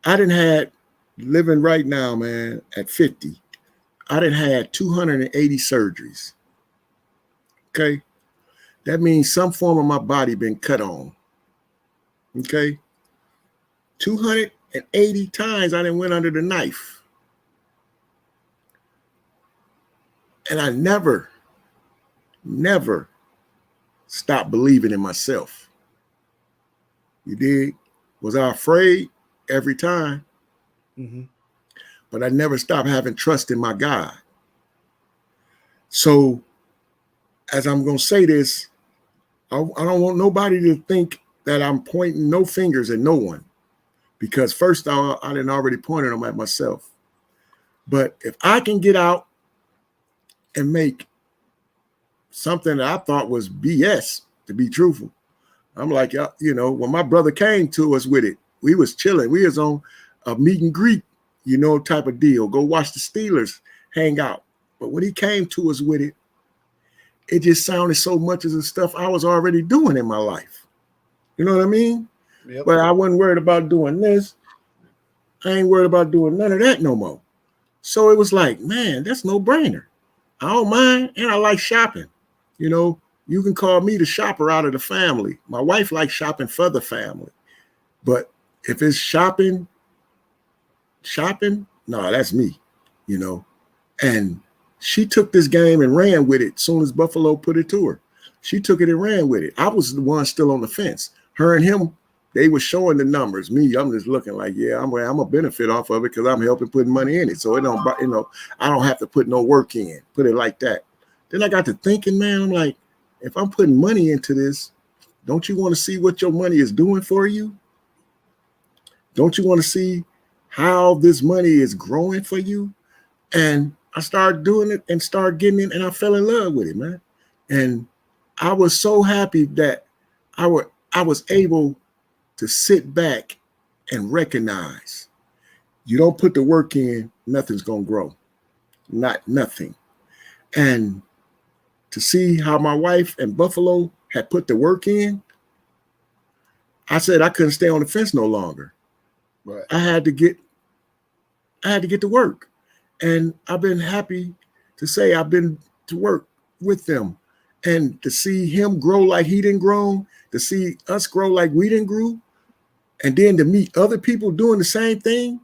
I didn't had living right now, man, at 50, I didn't had 280 surgeries. Okay. That means some form of my body been cut on. Okay. 280 times I didn't went under the knife. And I never stopped believing in myself. You dig? Was I afraid every time? mm-hmm. But but I never stopped having trust in my God. So as I'm going to say this, I don't want nobody to think that I'm pointing no fingers at no one, because first I didn't already pointed them at myself. But if I can get out and make something that I thought was BS, to be truthful, I'm like, you know, when my brother came to us with it, we was chilling. We was on a meet and greet, you know, type of deal. Go watch the Steelers hang out. But when he came to us with it, it just sounded so much as the stuff I was already doing in my life. You know what I mean? Yep. But I wasn't worried about doing this. I ain't worried about doing none of that no more. So it was like, man, that's no brainer. I don't mind, and I like shopping. You know, you can call me the shopper out of the family. My wife likes shopping for the family. But if it's shopping, no, that's me, you know. And she took this game and ran with it as soon as Buffalo put it to her. She took it and ran with it. I was the one still on the fence. Her and him, they were showing the numbers. Me, I'm just looking like, yeah, I'm a benefit off of it because I'm helping putting money in it. So it don't, you know, I don't have to put no work in, put it like that. Then I got to thinking, man, I'm like, if I'm putting money into this, don't you want to see what your money is doing for you? Don't you want to see how this money is growing for you? And I started doing it and started getting it, and I fell in love with it, man. And I was so happy that I was able to sit back and recognize you don't put the work in, nothing's going to grow. Nothing. And to see how my wife and Buffalo had put the work in, I said I couldn't stay on the fence no longer. Right. I had to get to work. And I've been happy to say I've been to work with them. And to see him grow like he didn't grow, to see us grow like we didn't grow, and then to meet other people doing the same thing,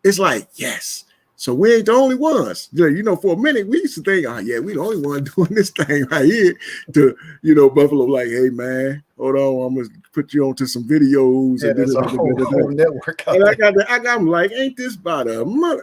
it's like, yes. So we ain't the only ones. You know, for a minute, we used to think, oh, yeah, we the only one doing this thing right here. To, you know, Buffalo like, hey, man, hold on, I'm going to put you onto some videos. Yeah, there's a whole network out and there. I got them like, ain't this about a month?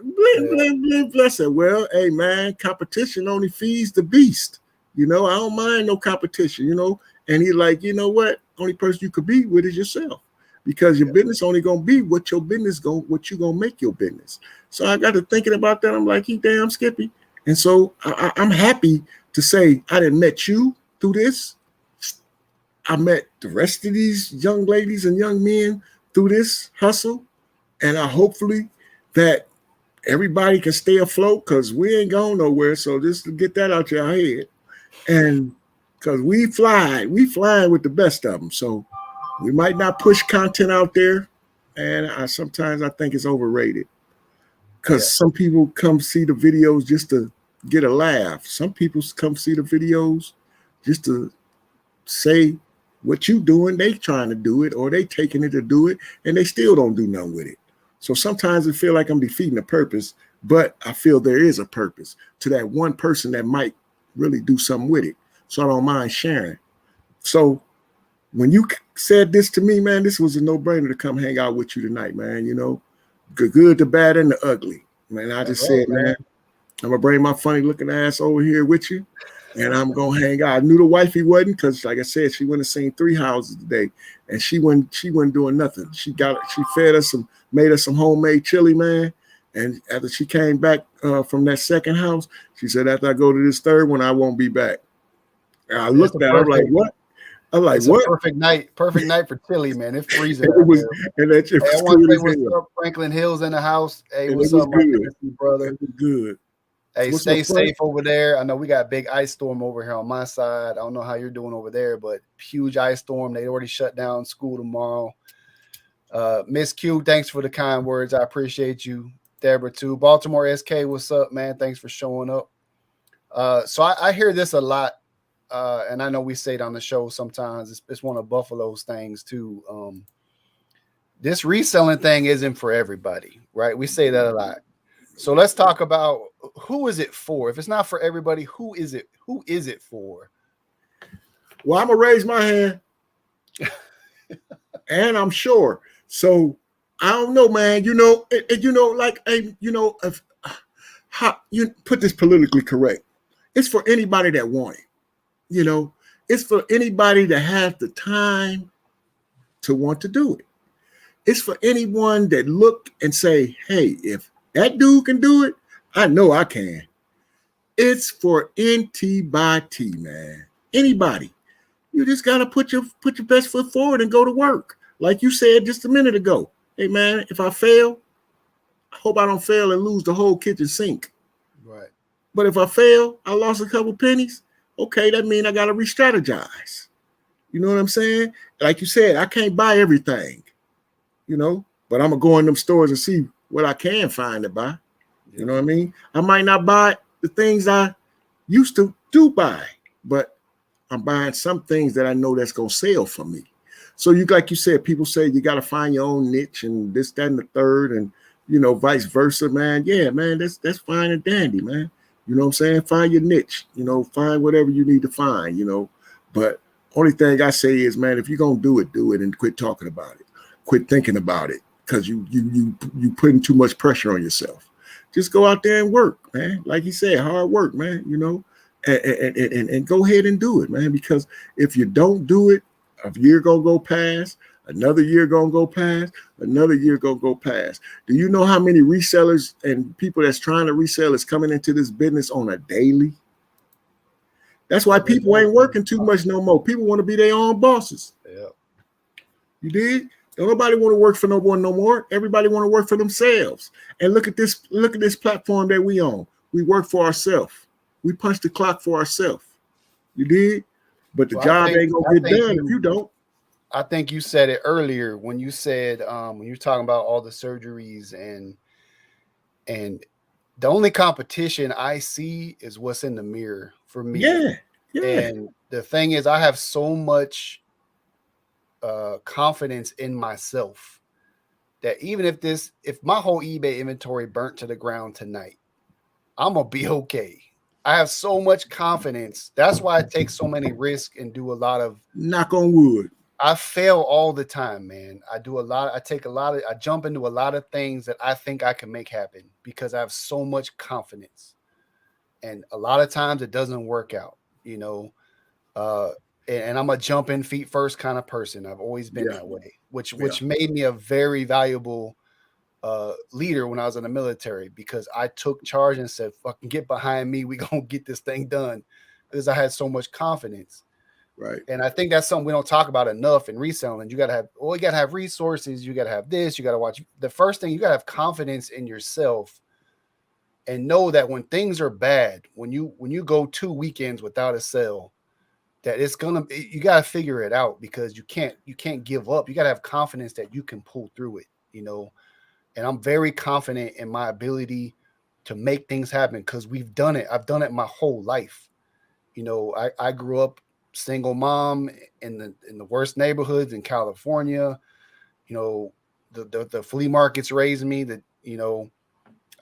I said, well, hey, man, competition only feeds the beast. You know, I don't mind no competition, you know. And he's like, you know what? Only person you could be with is yourself. Because your business only gonna be what you gonna make your business. So I got to thinking about that. I'm like, he damn Skippy. And so I'm happy to say I done met you through this. I met the rest of these young ladies and young men through this hustle. And I hopefully that everybody can stay afloat, because we ain't going nowhere. So just to get that out your head. And because we flying with the best of them. So we might not push content out there, and sometimes I think it's overrated, because some people come see the videos just to get a laugh. Some people come see the videos just to say what you doing, they trying to do it, or they taking it to do it, and they still don't do nothing with it. So sometimes I feel like I'm defeating the purpose, but I feel there is a purpose to that one person that might really do something with it. So I don't mind sharing. So when you said this to me, man, this was a no-brainer to come hang out with you tonight, man. You know, good, the bad, and the ugly. Man, I just said, man, I'm going to bring my funny-looking ass over here with you, and I'm going to hang out. I knew the wifey wasn't, because, like I said, she went and seen 3 houses today, and she wasn't doing nothing. She fed us made us some homemade chili, man. And after she came back from that second house, she said, after I go to this third one, I won't be back. And I looked at her, I'm like, what? I'm like, it's what? A perfect night for chili, man. It's freezing. And that shit was good as hell. What's up, Franklin Hills in the house? Hey, what's up, my brother? It was good. Hey, stay safe over there. I know we got a big ice storm over here on my side. I don't know how you're doing over there, but huge ice storm. They already shut down school tomorrow. Miss Q, thanks for the kind words. I appreciate you. Deborah too. Baltimore SK, what's up, man? Thanks for showing up. So I hear this a lot. And I know we say it on the show sometimes. It's one of Buffalo's things too. This reselling thing isn't for everybody, right? We say that a lot. So let's talk about, who is it for? If it's not for everybody, who is it? Who is it for? Well, I'm gonna raise my hand, and I'm sure. So I don't know, man. Like, if how you put this politically correct, it's for anybody that want it. It's for anybody that has the time to want to do it. It's for anyone that look and say, hey, if that dude can do it, I know I can. It's for anybody, man. Anybody. You just gotta put your best foot forward and go to work. Like you said just a minute ago. Hey man, if I fail, I hope I don't fail and lose the whole kitchen sink. Right. But if I fail, I lost a couple pennies. Okay, that means I gotta re-strategize. You know what I'm saying? Like you said, I can't buy everything, but I'm gonna go in them stores and see what I can find to buy. Yeah. You know what I mean? I might not buy the things I used to do buy, but I'm buying some things that I know that's gonna sell for me. So like you said, people say you gotta find your own niche and this, that, and the third, and vice versa, man. Yeah, man, that's fine and dandy, man. You know what I'm saying? Find your niche, find whatever you need to find, But only thing I say is, man, if you're gonna do it and quit talking about it. Quit thinking about it, because you putting too much pressure on yourself. Just go out there and work, man. Like you said, hard work, man, and go ahead and do it, man. Because if you don't do it, a year gonna go past, another year gonna go past, another year gonna go past. Do you know how many resellers and people that's trying to resell is coming into this business on a daily? That's why people ain't working too much no more. People want to be their own bosses. Yeah. You did? Don't nobody want to work for no one no more. Everybody want to work for themselves. And look at this platform that we on. We work for ourselves. We punch the clock for ourselves. You did? But the job ain't gonna get done if you don't. I think you said it earlier when you said when you're talking about all the surgeries and the only competition I see is what's in the mirror for me. Yeah. And the thing is, I have so much confidence in myself that even if my whole eBay inventory burnt to the ground tonight, I'm gonna be okay. I have so much confidence. That's why I take so many risks and do a lot of knock on wood. I fail all the time, man. I jump into a lot of things that I think I can make happen because I have so much confidence. And a lot of times it doesn't work out, and I'm a jump in feet first kind of person. I've always been that way, which made me a very valuable leader when I was in the military, because I took charge and said, fucking get behind me. We gonna get this thing done, because I had so much confidence. Right. And I think that's something we don't talk about enough in reselling. You gotta have resources, you gotta have this, you gotta watch. The first thing, you gotta have confidence in yourself and know that when things are bad, when you go 2 weekends without a sale, that you gotta figure it out, because you can't give up. You gotta have confidence that you can pull through it, And I'm very confident in my ability to make things happen, because we've done it. I've done it my whole life. I grew up single mom in the worst neighborhoods in California. The flea markets raised me.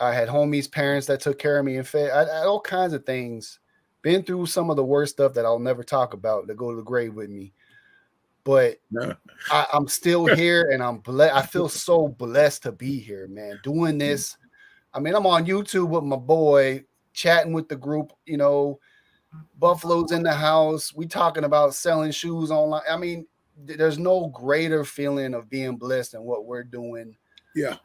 I had homies' parents that took care of me and fed. I had all kinds of things. Been through some of the worst stuff that I'll never talk about, that go to the grave with me. But I'm still here, and I feel so blessed to be here, man, doing this. I mean, I'm on YouTube with my boy, chatting with the group, Buffalo's in the house. We talking about selling shoes online. I mean, there's no greater feeling of being blessed than what we're doing. Yeah.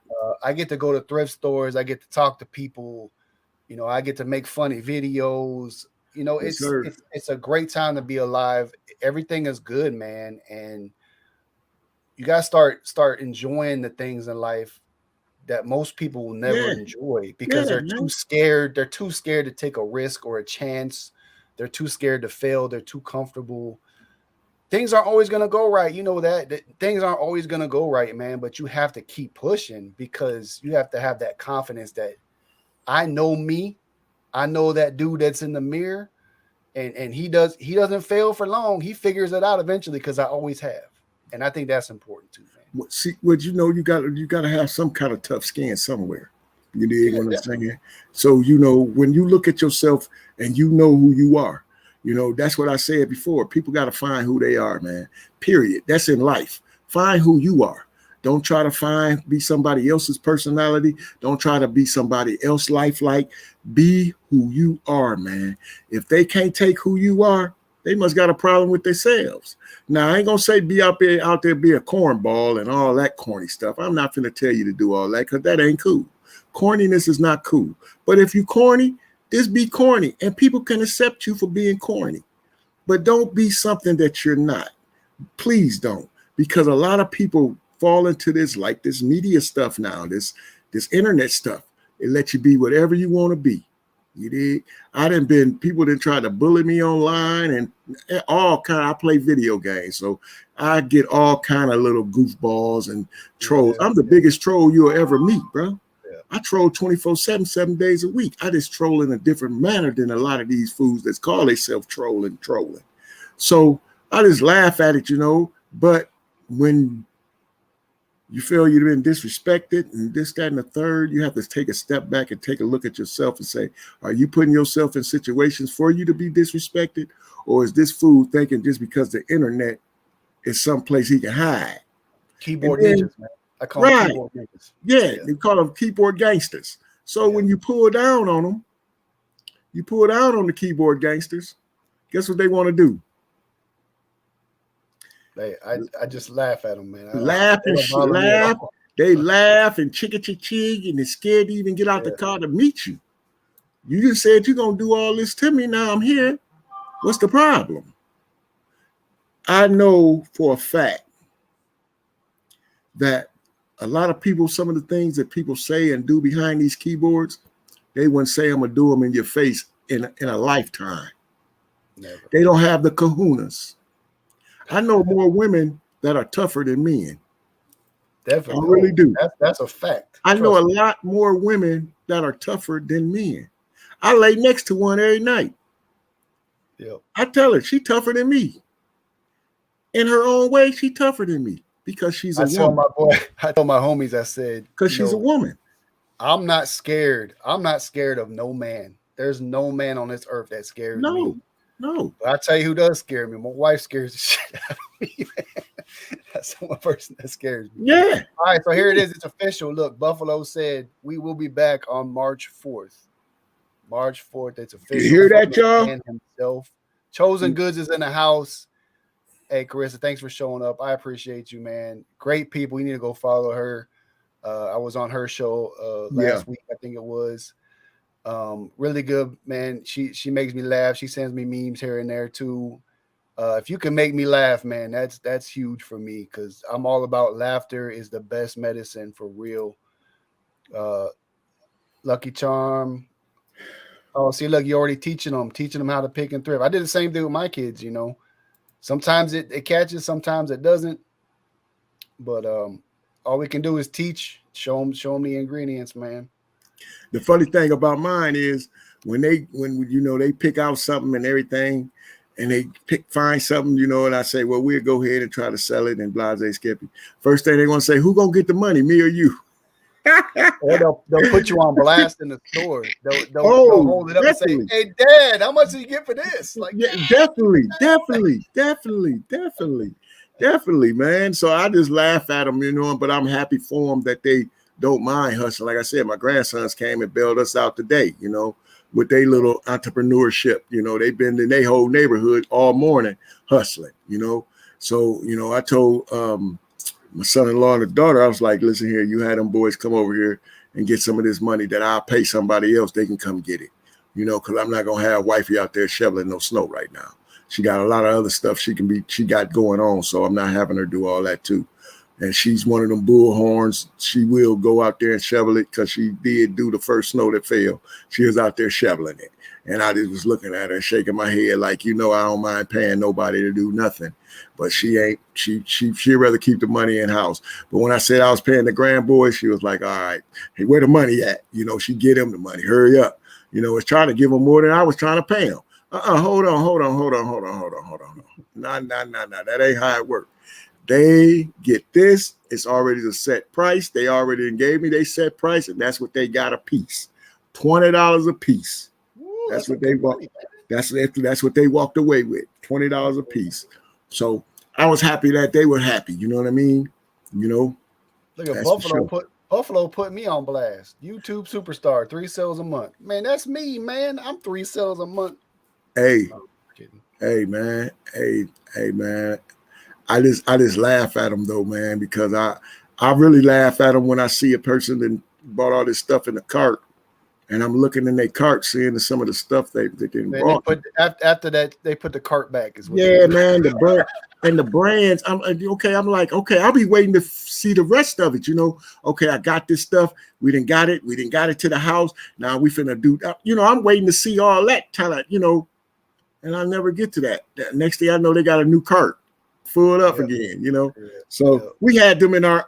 I get to go to thrift stores. I get to talk to people. I get to make funny videos. It's a great time to be alive. Everything is good, man. And you got to start enjoying the things in life that most people will never enjoy, because they're too scared. They're too scared to take a risk or a chance. They're too scared to fail. They're too comfortable. Things aren't always going to go right. You know that things aren't always going to go right, man, but you have to keep pushing, because you have to have that confidence that I know me. I know that dude that's in the mirror, and he doesn't fail for long. He figures it out eventually, because I always have. And I think that's important too, man. See, you got to have some kind of tough skin somewhere. You dig what I'm saying? So, when you look at yourself and you know who you are, that's what I said before. People got to find who they are, man. Period. That's in life. Find who you are. Don't try to be somebody else's personality. Don't try to be somebody else lifelike. Be who you are, man. If they can't take who you are, they must got a problem with themselves. Now, I ain't gonna say be out there be a cornball and all that corny stuff. I'm not gonna tell you to do all that because that ain't cool. Corniness is not cool. But if you corny, just be corny, and people can accept you for being corny. But don't be something that you're not. Please don't, because a lot of people fall into this, like this media stuff now, this internet stuff. It lets you be whatever you want to be. You did. People didn't try to bully me online and all kind. I play video games, so I get all kind of little goofballs and trolls. I'm the biggest troll you'll ever meet, bro. Yeah. I troll 24/7, 7 days a week. I just troll in a different manner than a lot of these fools that call themselves trolling. So I just laugh at it, but when you feel you've been disrespected and this, that, and the third, you have to take a step back and take a look at yourself and say, are you putting yourself in situations for you to be disrespected? Or is this fool thinking just because the internet is someplace he can hide? Keyboard ninjas, man. I call them keyboard ninjas. Yeah, they call them keyboard gangsters. So when you pull down on them, you pull down on the keyboard gangsters, guess what they want to do? I just laugh at them, man. Laugh. They laugh and chig and they're scared to even get out the car to meet you. You just said you're gonna do all this to me. Now I'm here. What's the problem? I know for a fact that a lot of people, some of the things that people say and do behind these keyboards, they wouldn't say I'm gonna do them in your face in a lifetime. Never. They don't have the kahunas. I know more women that are tougher than men. Definitely. I really do. That's a fact. I know a lot more women that are tougher than men. I lay next to one every night. Yep. I tell her she tougher than me. In her own way, she tougher than me because she's a woman. I told my homies, I said, because she's a woman. I'm not scared. I'm not scared of no man. There's no man on this earth that scares me. No. But I tell you who does scare me. My wife scares the shit out of me, man. That's the one person that scares me. Yeah. All right, so here it is. It's official. Look, Buffalo said we will be back on March 4th. March 4th. It's official. You hear that, y'all? Himself. Chosen Goods is in the house. Hey, Carissa, thanks for showing up. I appreciate you, man. Great people. You need to go follow her. I was on her show last week, I think it was. Really good, man. She makes me laugh. She sends me memes here and there too. If you can make me laugh, man, that's huge for me because I'm all about laughter is the best medicine for real. Lucky Charm. Oh, see, look, you're already teaching them how to pick and thrift. I did the same thing with my kids, Sometimes it catches, sometimes it doesn't. But all we can do is teach, show them the ingredients, man. The funny thing about mine is when they pick out something and everything, and they find something, and I say, well, we'll go ahead and try to sell it and blase skippy. First thing they want to say, who gonna get the money, me or you? Or they'll put you on blast in the store. They'll hold it up definitely. And say, hey, Dad, how much do you get for this? Like, yeah, definitely, man. So I just laugh at them, but I'm happy for them that they don't mind hustling. Like I said, my grandsons came and bailed us out today, with their little entrepreneurship. They've been in their whole neighborhood all morning hustling, So, I told my son-in-law and the daughter, I was like, listen here, you had them boys come over here and get some of this money that I'll pay somebody else. They can come get it, because I'm not going to have wifey out there shoveling no snow right now. She got a lot of other stuff she got going on. So I'm not having her do all that too. And she's one of them bullhorns. She will go out there and shovel it because she did do the first snow that fell. She was out there shoveling it. And I just was looking at her, shaking my head like, I don't mind paying nobody to do nothing. But she'd rather keep the money in house. But when I said I was paying the grand boy, she was like, all right, hey, where the money at? She get him the money. Hurry up. Was trying to give him more than I was trying to pay him. Hold on. Nah. That ain't how it works. They get this. It's already the set price. They already gave me their set price, and that's what they got a piece. $20 a piece. Ooh, that's what they walked. That's what they walked away with. $20 a piece. So I was happy that they were happy. You know what I mean? Look at That's for sure. Buffalo put me on blast. YouTube superstar, 3 sales a month. Man, that's me, man. I'm 3 sales a month. Hey, Oh, kidding. hey, man. Hey, man. I just laugh at them though, man, because I really laugh at them when I see a person that bought all this stuff in the cart, and I'm looking in their cart, seeing some of the stuff they Then they bought. put after that they put the cart back is what they Yeah, do. man, the brand and the brands. I'm okay. I'm like, okay, I'll be waiting to see the rest of it. Okay, I got this stuff. We didn't got it. We didn't got it to the house. Now we finna do. I'm waiting to see all that talent. And I never get to that. Next thing I know, they got a new cart, full up Yep. again. Yep. So we had them in our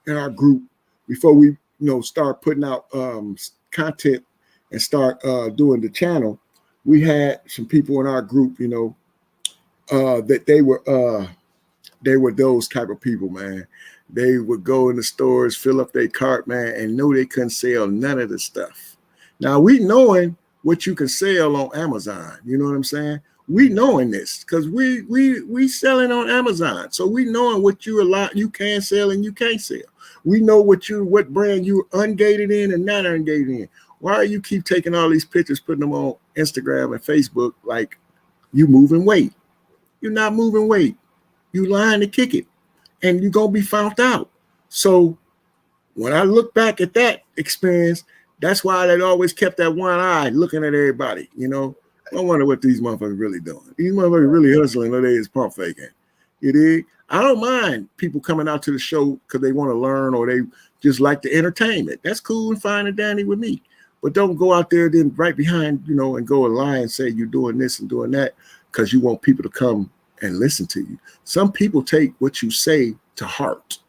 in our group before we start putting out content and start doing the channel. We had some people in our group, that they were those type of people, man. They would go in the stores, fill up their cart, man, and know they couldn't sell none of the stuff. Now we knowing what you can sell on Amazon, you know what I'm saying? We knowing this because we selling on Amazon, so we knowing what you can sell and you can't sell. We know what brand you ungated in and not ungated in. Why do you keep taking all these pictures, putting them on Instagram and Facebook like you moving weight? You're not moving weight. You lying to kick it, and you're gonna be found out. So when I look back at that experience, that's why they always kept that one eye looking at everybody. I wonder what these motherfuckers really doing. These motherfuckers really hustling, or they is pump faking. You dig? I don't mind people coming out to the show because they want to learn or they just like the entertainment. That's cool and fine and dandy with me. But don't go out there then right behind, and go and lie and say you're doing this and doing that because you want people to come and listen to you. Some people take what you say to heart.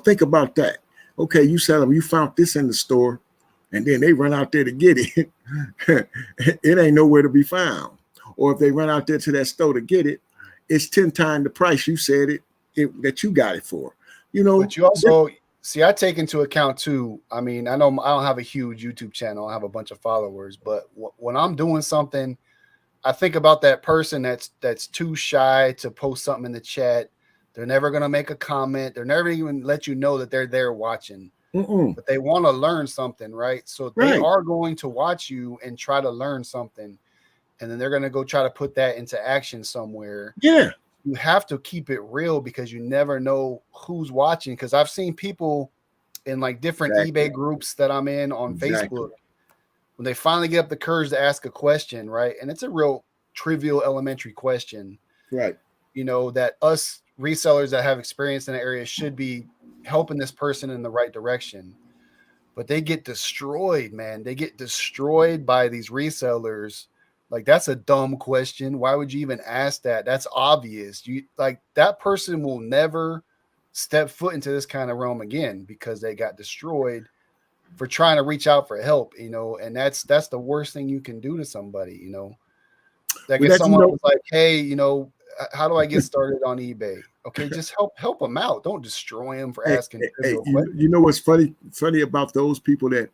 Think about that. Okay, you tell them you found this in the store, and then they run out there to get it. It ain't nowhere to be found. Or if they run out there to that store to get it, it's 10 times the price you said that you got it for. But you also see, I take into account too. I mean, I know I don't have a huge YouTube channel. I have a bunch of followers, but when I'm doing something, I think about that person that's too shy to post something in the chat. They're never going to make a comment. They're never even let you know that they're there watching. But they want to learn something, right? So they are going to watch you and try to learn something. And then they're going to go try to put that into action somewhere. Yeah. You have to keep it real because you never know who's watching. Because I've seen people in like different eBay groups that I'm in on Facebook, when they finally get up the courage to ask a question, right? And it's a real trivial elementary question, right? That us resellers that have experience in the area should be helping this person in the right direction. But they get destroyed, man. They get destroyed by these resellers. Like, that's a dumb question. Why would you even ask that? That's obvious. That person will never step foot into this kind of realm again because they got destroyed for trying to reach out for help, and that's the worst thing you can do to somebody, Like if someone was like, hey, how do I get started on eBay? Okay, just help them out. Don't destroy them for asking trivial questions. You know what's funny about those people that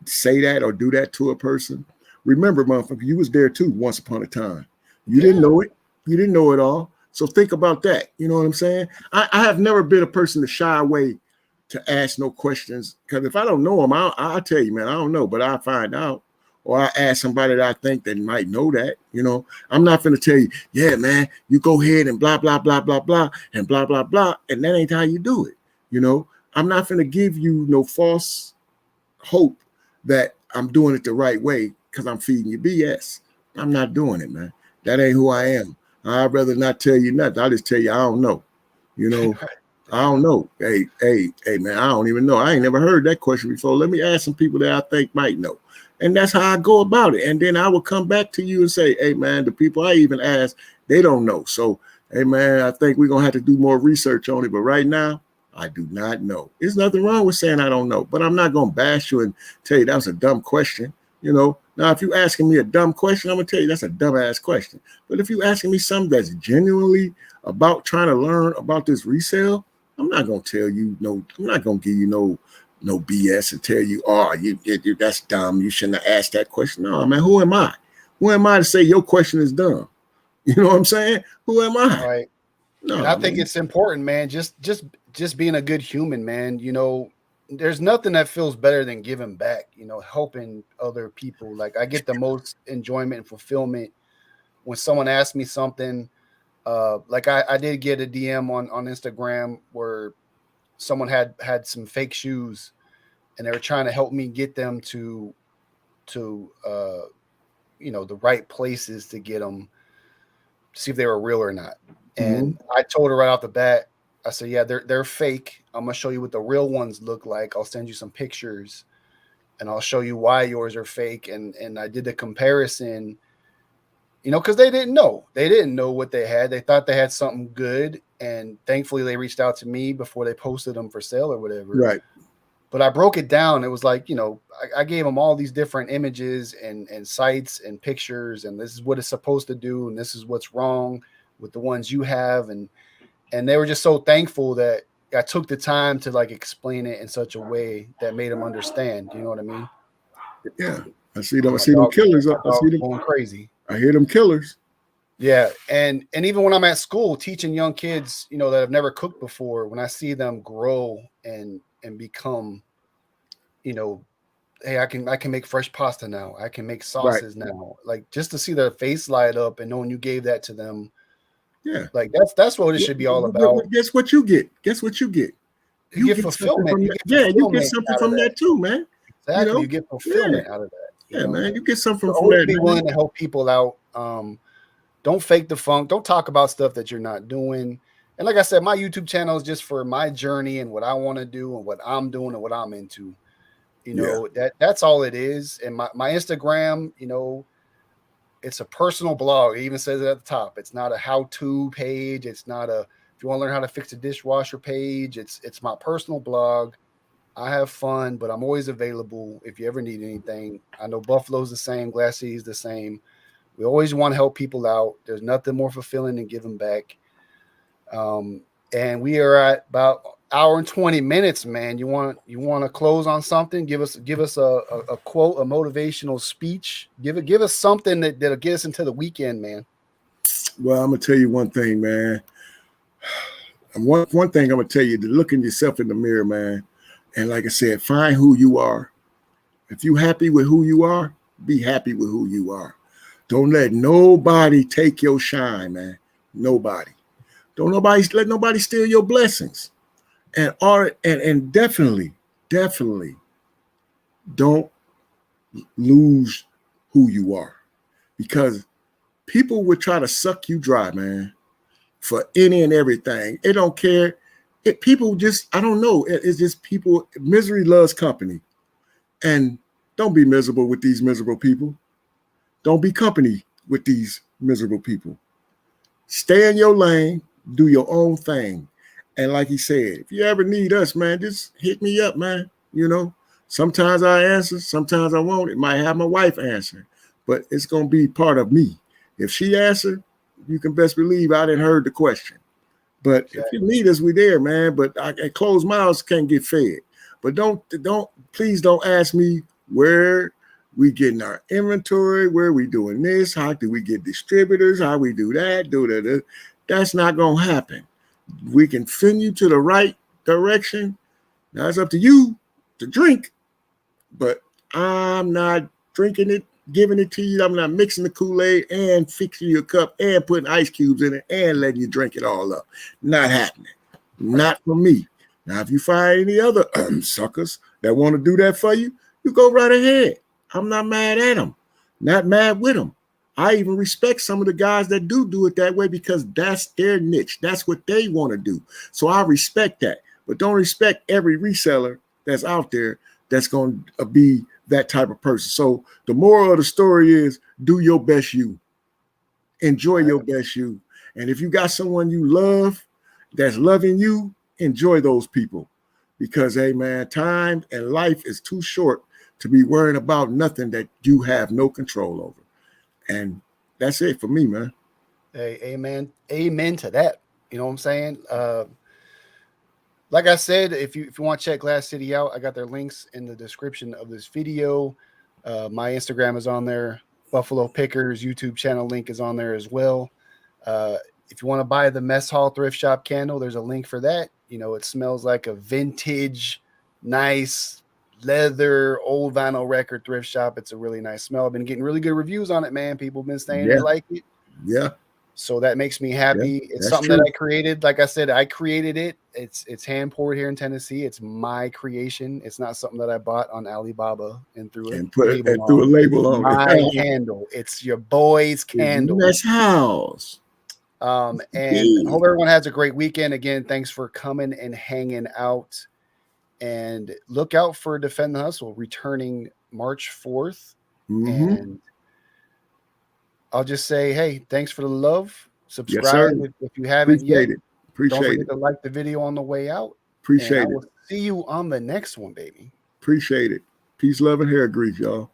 say that or do that to a person? Remember, motherfucker, you was there too once upon a time. You didn't know it. You didn't know it all. So think about that. You know what I'm saying? I have never been a person to shy away to ask no questions, because if I don't know them, I'll tell you, man, I don't know, but I'll find out. Or I ask somebody that I think that might know that. I'm not going to tell you, yeah, man, you go ahead and blah, blah, blah, blah, blah, and blah, blah, blah. And that ain't how you do it. I'm not going to give you no false hope that I'm doing it the right way because I'm feeding you BS. I'm not doing it, man. That ain't who I am. I'd rather not tell you nothing. I'll just tell you I don't know. I don't know. Hey, man, I don't even know. I ain't never heard that question before. Let me ask some people that I think might know. And that's how I go about it. And then I will come back to you and say, hey, man, the people I even ask, they don't know. So, hey, man, I think we're going to have to do more research on it. But right now, I do not know. There's nothing wrong with saying I don't know. But I'm not going to bash you and tell you that was a dumb question. Now, if you're asking me a dumb question, I'm going to tell you that's a dumbass question. But if you're asking me something that's genuinely about trying to learn about this resale, I'm not going to tell you no. I'm not going to give you no BS and tell you, oh, you that's dumb. You shouldn't have asked that question. No, man, who am I? Who am I to say your question is dumb? You know what I'm saying? Who am I? Right. And No, I think man. it's important, man. Just being a good human, man. You know, there's nothing that feels better than giving back. You know, helping other people. Like I get the most enjoyment and fulfillment when someone asks me something. Like I did get a DM on Instagram where someone had some fake shoes and they were trying to help me get them to you know, the right places to get them, see if they were real or not. Mm-hmm. And I told her right off the bat, I said, yeah, they're fake. I'm gonna show you what the real ones look like. I'll send you some pictures and I'll show you why yours are fake. And I did the comparison, you know, because they didn't know. They didn't know what they had. They thought they had something good. And thankfully they reached out to me before they posted them for sale or whatever. Right. But I broke it down. It was like, you know, I gave them all these different images and sites and pictures, and this is what it's supposed to do, and this is what's wrong with the ones you have, and they were just so thankful that I took the time to like explain it in such a way that made them understand. You know what I mean? Yeah. I see them. I My see them dog, killers. my I see dog's them. going crazy. I hear them killers. Yeah, and even when I'm at school teaching young kids, you know, that have never cooked before, when I see them grow and become, you know, hey, I can make fresh pasta now. I can make Right. sauces now. Like just to see their face light up and knowing you gave that to them, Yeah. like that's what it should be all about. Guess what you get? Guess what you get? You You get get something fulfillment. from You that. get Yeah, you get fulfillment something out of from that. that too, man. You Exactly. know? You get Yeah. fulfillment out of that. You Yeah, know, man. You get something so from always that, be man. willing to help people out. Don't fake the funk. Don't talk about stuff that you're not doing. And like I said, my YouTube channel is just for my journey and what I want to do and what I'm doing and what I'm into. You Yeah. know, that's all it is. And my Instagram, you know, it's a personal blog. It even says it at the top. It's not a how-to page. It's not a if you want to learn how to fix a dishwasher page. It's my personal blog. I have fun, but I'm always available if you ever need anything. I know Buffalo's the same, Glass City's the same. We always want to help people out. There's nothing more fulfilling than giving back. And we are at about hour and 20 minutes, man. You want to close on something? Give us a quote, a motivational speech. Give us something that'll get us into the weekend, man. Well, I'm gonna tell you one thing, man. And one thing I'm gonna tell you: to look in yourself in the mirror, man. And like I said, find who you are. If you happy with who you are, be happy with who you are. Don't let nobody take your shine, man. Nobody. Don't nobody let nobody steal your blessings. And definitely don't lose who you are. Because people would try to suck you dry, man, for any and everything. They don't care. People just, I don't know. It's just people, misery loves company. And don't be miserable with these miserable people. Don't be company with these miserable people. Stay in your lane, do your own thing. And like he said, if you ever need us, man, just hit me up, man. You know, sometimes I answer, sometimes I won't. It might have my wife answer, but it's going to be part of me. If she answered, you can best believe I didn't heard the question. But if you need us, we there, man. But closed mouths can't get fed. But please don't ask me where we getting our inventory, where we doing this, how do we get distributors, how we do that, do that. That's not gonna happen. We can send you to the right direction. Now it's up to you to drink, but I'm not drinking it, giving it to you. I'm not mixing the Kool-Aid and fixing your cup and putting ice cubes in it and letting you drink it all up. Not happening. Not for me. Now, if you find any other suckers that want to do that for you, you go right ahead. I'm not mad at them. Not mad with them. I even respect some of the guys that do it that way because that's their niche. That's what they want to do. So I respect that. But don't respect every reseller that's out there that's going to be that type of person. So the moral of the story is do your best you. Enjoy your best you. And if you got someone you love that's loving you, enjoy those people. Because, hey, man, time and life is too short to be worrying about nothing that you have no control over. And that's it for me, man. Hey, amen to that. You know what I'm saying? Like I said, if you want to check Glass City out, I got their links in the description of this video. My Instagram is on there. Buffalo Pickers YouTube channel link is on there as well. If you want to buy the Mess Hall Thrift Shop candle, there's a link for that. You know, it smells like a vintage, nice leather, old vinyl record thrift shop. It's a really nice smell. I've been getting really good reviews on it, man. People have been saying they like it. Yeah. So that makes me happy. Yeah, it's something that I created. Like I said, I created it. It's hand poured here in Tennessee. It's my creation. It's not something that I bought on Alibaba and threw and put it and threw a label on my it. candle. It's your boy's candle. Mess House. And hope everyone has a great weekend. Again, thanks for coming and hanging out. And look out for Defend the Hustle returning March 4th. And I'll just say, hey, thanks for the love. Subscribe if you haven't yet. Don't forget to like the video on the way out. Appreciate it. I will see you on the next one, baby. Appreciate it. Peace, love, and hair grease, y'all.